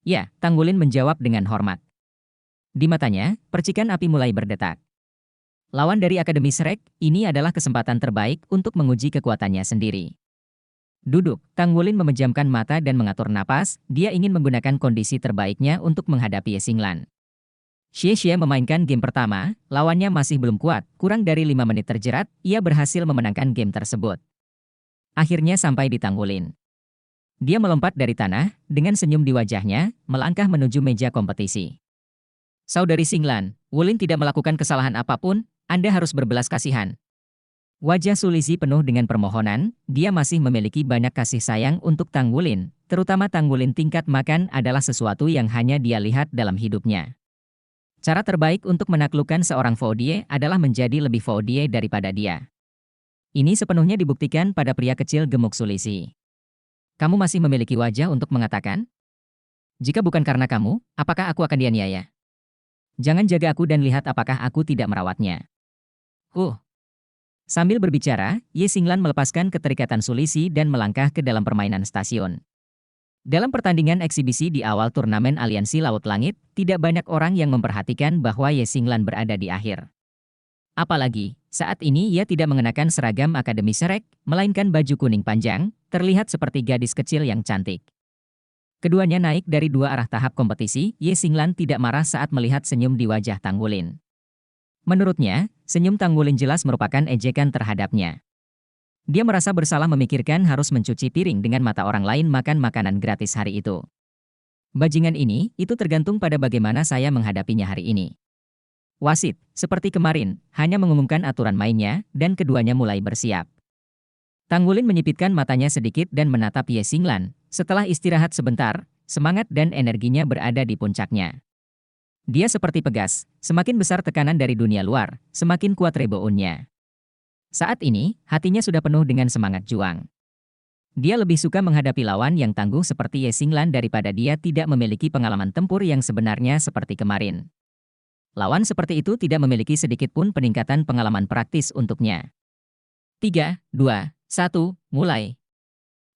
A: Ya, Tang Wulin menjawab dengan hormat. Di matanya, percikan api mulai berdetak. Lawan dari Akademi Shrek, ini adalah kesempatan terbaik untuk menguji kekuatannya sendiri. Duduk, Tang Wulin memejamkan mata dan mengatur napas, dia ingin menggunakan kondisi terbaiknya untuk menghadapi Ye Xinglan. Xie Xie memainkan game pertama, lawannya masih belum kuat, kurang dari 5 menit terjerat, ia berhasil memenangkan game tersebut. Akhirnya sampai di Tang Wulin. Dia melompat dari tanah, dengan senyum di wajahnya, melangkah menuju meja kompetisi. Saudari Xinglan, Wulin tidak melakukan kesalahan apapun, Anda harus berbelas kasihan. Wajah Sulisi penuh dengan permohonan, dia masih memiliki banyak kasih sayang untuk Tang Wulin, terutama Tang Wulin tingkat makan adalah sesuatu yang hanya dia lihat dalam hidupnya. Cara terbaik untuk menaklukkan seorang Faudie adalah menjadi lebih Faudie daripada dia. Ini sepenuhnya dibuktikan pada pria kecil gemuk Sulisi. Kamu masih memiliki wajah untuk mengatakan? Jika bukan karena kamu, apakah aku akan dianiaya? Jangan jaga aku dan lihat apakah aku tidak merawatnya. Sambil berbicara, Ye Xinglan melepaskan keterikatan Sulisi dan melangkah ke dalam permainan stasiun. Dalam pertandingan eksibisi di awal turnamen Aliansi Laut Langit, tidak banyak orang yang memperhatikan bahwa Ye Xinglan berada di akhir. Apalagi, saat ini ia tidak mengenakan seragam Akademi Shrek, melainkan baju kuning panjang, terlihat seperti gadis kecil yang cantik. Keduanya naik dari dua arah tahap kompetisi, Ye Xinglan tidak marah saat melihat senyum di wajah Tang Wulin. Menurutnya, senyum Tang Wulin jelas merupakan ejekan terhadapnya. Dia merasa bersalah memikirkan harus mencuci piring dengan mata orang lain makan makanan gratis hari itu. Bajingan ini, itu tergantung pada bagaimana saya menghadapinya hari ini. Wasit, seperti kemarin, hanya mengumumkan aturan mainnya, dan keduanya mulai bersiap. Tang Wulin menyipitkan matanya sedikit dan menatap Ye Xinglan. Setelah istirahat sebentar, semangat dan energinya berada di puncaknya. Dia seperti pegas, semakin besar tekanan dari dunia luar, semakin kuat reboundnya. Saat ini, hatinya sudah penuh dengan semangat juang. Dia lebih suka menghadapi lawan yang tangguh seperti Ye Xinglan daripada dia tidak memiliki pengalaman tempur yang sebenarnya seperti kemarin. Lawan seperti itu tidak memiliki sedikit pun peningkatan pengalaman praktis untuknya. 3, 2, 1, mulai.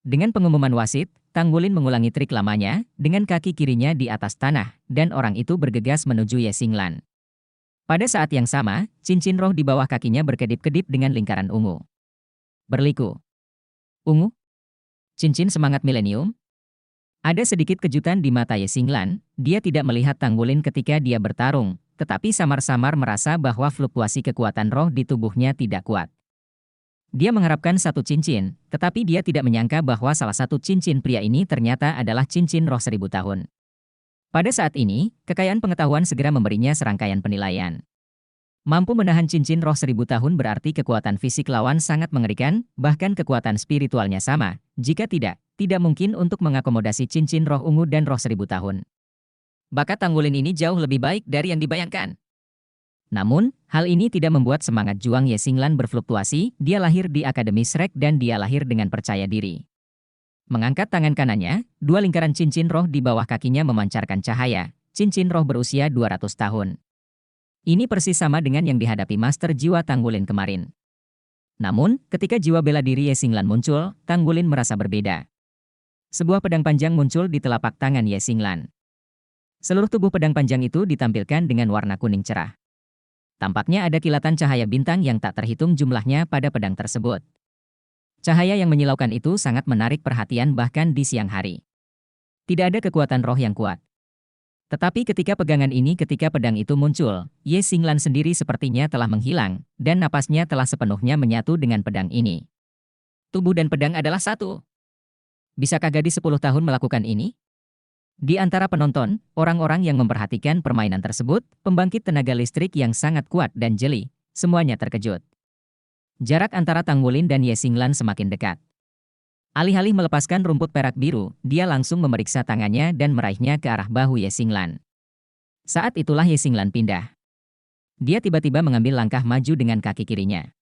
A: Dengan pengumuman wasit, Tang Wulin mengulangi trik lamanya, dengan kaki kirinya di atas tanah, dan orang itu bergegas menuju Ye Xinglan. Pada saat yang sama, cincin roh di bawah kakinya berkedip-kedip dengan lingkaran ungu. Berliku. Ungu? Cincin semangat milenium? Ada sedikit kejutan di mata Ye Xinglan, dia tidak melihat Tang Wulin ketika dia bertarung, tetapi samar-samar merasa bahwa fluktuasi kekuatan roh di tubuhnya tidak kuat. Dia mengharapkan satu cincin, tetapi dia tidak menyangka bahwa salah satu cincin pria ini ternyata adalah cincin roh 1000 tahun. Pada saat ini, kekayaan pengetahuan segera memberinya serangkaian penilaian. Mampu menahan cincin roh 1000 tahun berarti kekuatan fisik lawan sangat mengerikan, bahkan kekuatan spiritualnya sama. Jika tidak mungkin untuk mengakomodasi cincin roh ungu dan roh 1000 tahun. Bakat Tang Wulin ini jauh lebih baik dari yang dibayangkan. Namun, hal ini tidak membuat semangat juang Ye Xinglan berfluktuasi, dia lahir di Akademi Shrek dan dia lahir dengan percaya diri. Mengangkat tangan kanannya, dua lingkaran cincin roh di bawah kakinya memancarkan cahaya, cincin roh berusia 200 tahun. Ini persis sama dengan yang dihadapi Master Jiwa Tang Wulin kemarin. Namun, ketika jiwa bela diri Ye Xinglan muncul, Tang Wulin merasa berbeda. Sebuah pedang panjang muncul di telapak tangan Ye Xinglan. Seluruh tubuh pedang panjang itu ditampilkan dengan warna kuning cerah. Tampaknya ada kilatan cahaya bintang yang tak terhitung jumlahnya pada pedang tersebut. Cahaya yang menyilaukan itu sangat menarik perhatian bahkan di siang hari. Tidak ada kekuatan roh yang kuat. Tetapi ketika pedang itu muncul, Ye Xinglan sendiri sepertinya telah menghilang, dan napasnya telah sepenuhnya menyatu dengan pedang ini. Tubuh dan pedang adalah satu. Bisakah gadis 10 tahun melakukan ini? Di antara penonton, orang-orang yang memperhatikan permainan tersebut, pembangkit tenaga listrik yang sangat kuat dan jeli, semuanya terkejut. Jarak antara Tang Wulin dan Ye Xinglan semakin dekat. Alih-alih melepaskan rumput perak biru, dia langsung memeriksa tangannya dan meraihnya ke arah bahu Ye Xinglan. Saat itulah Ye Xinglan pindah. Dia tiba-tiba mengambil langkah maju dengan kaki kirinya.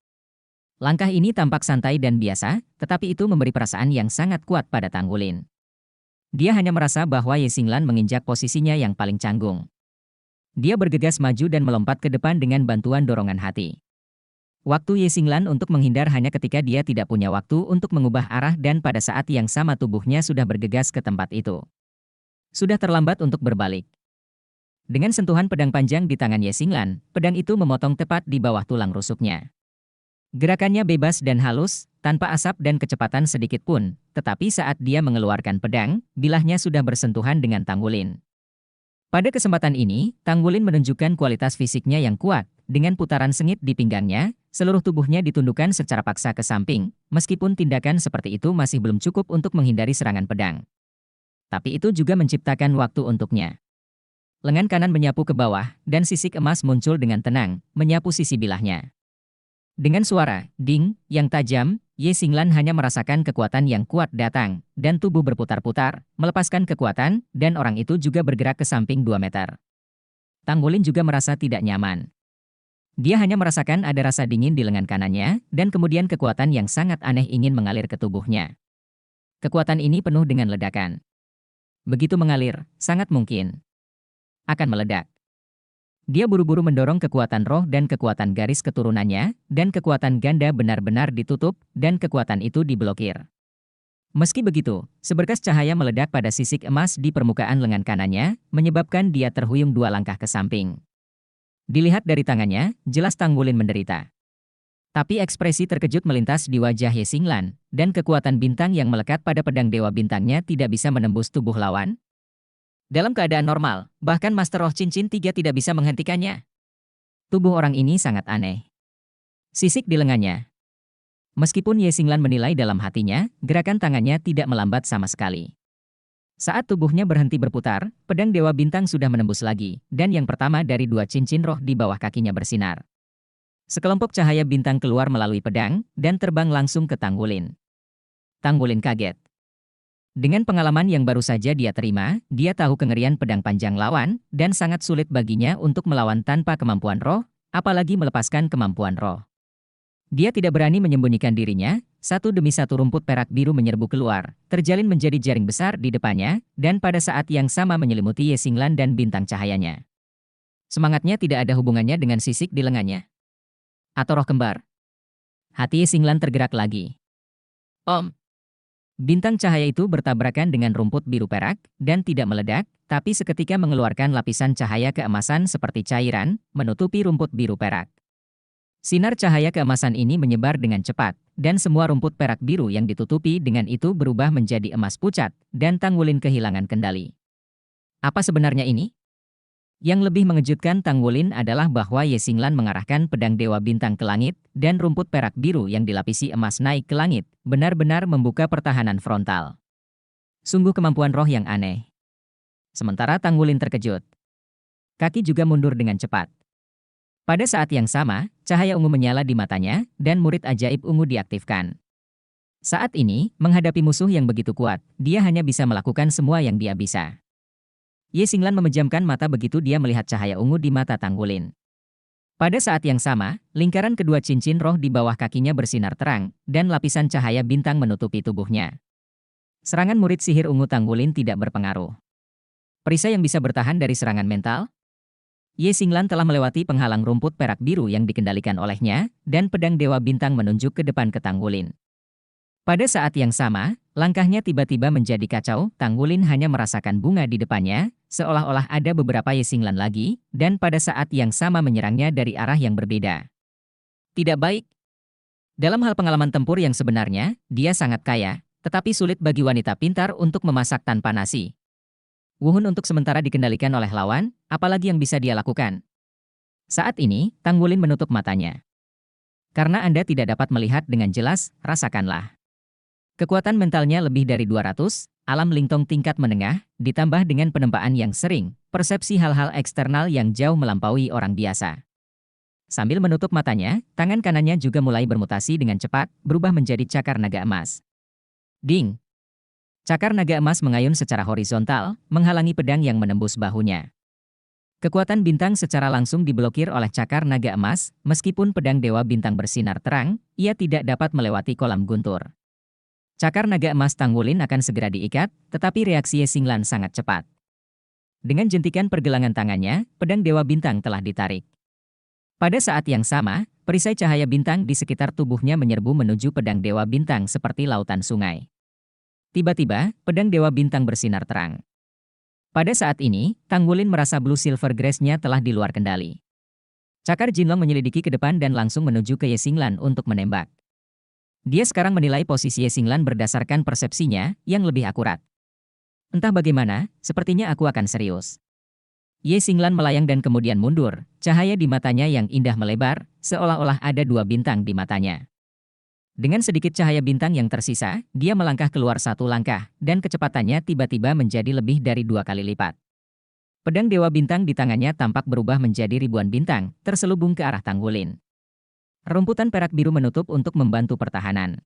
A: Langkah ini tampak santai dan biasa, tetapi itu memberi perasaan yang sangat kuat pada Tang Wulin. Dia hanya merasa bahwa Ye Xinglan menginjak posisinya yang paling canggung. Dia bergegas maju dan melompat ke depan dengan bantuan dorongan hati. Waktu Ye Xinglan untuk menghindar hanya ketika dia tidak punya waktu untuk mengubah arah dan pada saat yang sama tubuhnya sudah bergegas ke tempat itu. Sudah terlambat untuk berbalik. Dengan sentuhan pedang panjang di tangan Ye Xinglan, pedang itu memotong tepat di bawah tulang rusuknya. Gerakannya bebas dan halus, tanpa asap dan kecepatan sedikit pun, tetapi saat dia mengeluarkan pedang, bilahnya sudah bersentuhan dengan Tang Wulin. Pada kesempatan ini, Tang Wulin menunjukkan kualitas fisiknya yang kuat. Dengan putaran sengit di pinggangnya, seluruh tubuhnya ditundukkan secara paksa ke samping, meskipun tindakan seperti itu masih belum cukup untuk menghindari serangan pedang. Tapi itu juga menciptakan waktu untuknya. Lengan kanan menyapu ke bawah, dan sisik emas muncul dengan tenang, menyapu sisi bilahnya. Dengan suara ding yang tajam, Ye Xinglan hanya merasakan kekuatan yang kuat datang, dan tubuh berputar-putar, melepaskan kekuatan, dan orang itu juga bergerak ke samping 2 meter. Tang Wulin juga merasa tidak nyaman. Dia hanya merasakan ada rasa dingin di lengan kanannya, dan kemudian kekuatan yang sangat aneh ingin mengalir ke tubuhnya. Kekuatan ini penuh dengan ledakan. Begitu mengalir, sangat mungkin akan meledak. Dia buru-buru mendorong kekuatan roh dan kekuatan garis keturunannya, dan kekuatan ganda benar-benar ditutup, dan kekuatan itu diblokir. Meski begitu, seberkas cahaya meledak pada sisik emas di permukaan lengan kanannya, menyebabkan dia terhuyung 2 langkah ke samping. Dilihat dari tangannya, jelas Tang Wulin menderita. Tapi ekspresi terkejut melintas di wajah Ye Xinglan, dan kekuatan bintang yang melekat pada pedang Dewa Bintangnya tidak bisa menembus tubuh lawan. Dalam keadaan normal, bahkan Master Roh Cincin 3 tidak bisa menghentikannya. Tubuh orang ini sangat aneh. Sisik di lengannya. Meskipun Ye Xinglan menilai dalam hatinya, gerakan tangannya tidak melambat sama sekali. Saat tubuhnya berhenti berputar, pedang Dewa Bintang sudah menembus lagi, dan yang pertama dari 2 cincin roh di bawah kakinya bersinar. Sekelompok cahaya bintang keluar melalui pedang, dan terbang langsung ke Tang Wulin. Tang Wulin kaget. Dengan pengalaman yang baru saja dia terima, dia tahu kengerian pedang panjang lawan, dan sangat sulit baginya untuk melawan tanpa kemampuan roh, apalagi melepaskan kemampuan roh. Dia tidak berani menyembunyikan dirinya, satu demi satu rumput perak biru menyerbu keluar, terjalin menjadi jaring besar di depannya, dan pada saat yang sama menyelimuti Ye Xinglan dan bintang cahayanya. Semangatnya tidak ada hubungannya dengan sisik di lengannya. Atau roh kembar. Hati Ye Xinglan tergerak lagi. Om. Bintang cahaya itu bertabrakan dengan rumput biru perak, dan tidak meledak, tapi seketika mengeluarkan lapisan cahaya keemasan seperti cairan, menutupi rumput biru perak. Sinar cahaya keemasan ini menyebar dengan cepat, dan semua rumput perak biru yang ditutupi dengan itu berubah menjadi emas pucat, dan Tang Wulin kehilangan kendali. Apa sebenarnya ini? Yang lebih mengejutkan Tang Wulin adalah bahwa Ye Xinglan mengarahkan pedang Dewa Bintang ke langit, dan rumput perak biru yang dilapisi emas naik ke langit, benar-benar membuka pertahanan frontal. Sungguh kemampuan roh yang aneh. Sementara Tang Wulin terkejut. Kaki juga mundur dengan cepat. Pada saat yang sama, cahaya ungu menyala di matanya, dan murid ajaib ungu diaktifkan. Saat ini, menghadapi musuh yang begitu kuat, dia hanya bisa melakukan semua yang dia bisa. Ye Xinglan memejamkan mata begitu dia melihat cahaya ungu di mata Tang Wulin. Pada saat yang sama, lingkaran kedua cincin roh di bawah kakinya bersinar terang, dan lapisan cahaya bintang menutupi tubuhnya. Serangan murid sihir ungu Tang Wulin tidak berpengaruh. Perisai yang bisa bertahan dari serangan mental? Ye Xinglan telah melewati penghalang rumput perak biru yang dikendalikan olehnya, dan pedang Dewa Bintang menunjuk ke depan ke Tang Wulin. Pada saat yang sama, langkahnya tiba-tiba menjadi kacau. Tanggulin hanya merasakan bunga di depannya, seolah-olah ada beberapa Yesinglan lagi, dan pada saat yang sama menyerangnya dari arah yang berbeda. Tidak baik. Dalam hal pengalaman tempur yang sebenarnya, dia sangat kaya, tetapi sulit bagi wanita pintar untuk memasak tanpa nasi. Wuhun untuk sementara dikendalikan oleh lawan, apalagi yang bisa dia lakukan. Saat ini, Tanggulin menutup matanya. Karena Anda tidak dapat melihat dengan jelas, rasakanlah. Kekuatan mentalnya lebih dari 200, alam lingtong tingkat menengah, ditambah dengan penempaan yang sering, persepsi hal-hal eksternal yang jauh melampaui orang biasa. Sambil menutup matanya, tangan kanannya juga mulai bermutasi dengan cepat, berubah menjadi cakar naga emas. Ding! Cakar naga emas mengayun secara horizontal, menghalangi pedang yang menembus bahunya. Kekuatan bintang secara langsung diblokir oleh cakar naga emas, meskipun pedang Dewa Bintang bersinar terang, ia tidak dapat melewati kolam guntur. Cakar naga emas Tanggulin akan segera diikat, tetapi reaksi Yesinglan sangat cepat. Dengan jentikan pergelangan tangannya, pedang Dewa Bintang telah ditarik. Pada saat yang sama, perisai cahaya bintang di sekitar tubuhnya menyerbu menuju pedang Dewa Bintang seperti lautan sungai. Tiba-tiba, pedang Dewa Bintang bersinar terang. Pada saat ini, Tanggulin merasa Blue Silver Grace-nya telah di luar kendali. Cakar Jinlong menyelidiki ke depan dan langsung menuju ke Yesinglan untuk menembak. Dia sekarang menilai posisi Yesinglan berdasarkan persepsinya yang lebih akurat. Entah bagaimana, sepertinya aku akan serius. Yesinglan melayang dan kemudian mundur, cahaya di matanya yang indah melebar, seolah-olah ada dua bintang di matanya. Dengan sedikit cahaya bintang yang tersisa, dia melangkah keluar satu langkah, dan kecepatannya tiba-tiba menjadi lebih dari 2 kali lipat. Pedang Dewa Bintang di tangannya tampak berubah menjadi ribuan bintang, terselubung ke arah Tanggulin. Rumputan perak biru menutup untuk membantu pertahanan.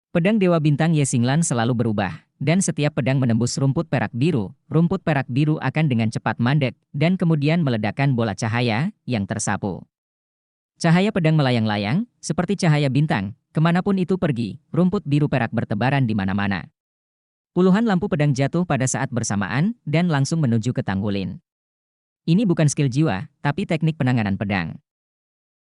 A: Pedang Dewa Bintang Yesinglan selalu berubah, dan setiap pedang menembus rumput perak biru akan dengan cepat mandek, dan kemudian meledakkan bola cahaya yang tersapu. Cahaya pedang melayang-layang, seperti cahaya bintang, kemanapun itu pergi, rumput biru perak bertebaran di mana-mana. Puluhan lampu pedang jatuh pada saat bersamaan, dan langsung menuju ke Tanggulin. Ini bukan skill jiwa, tapi teknik penanganan pedang.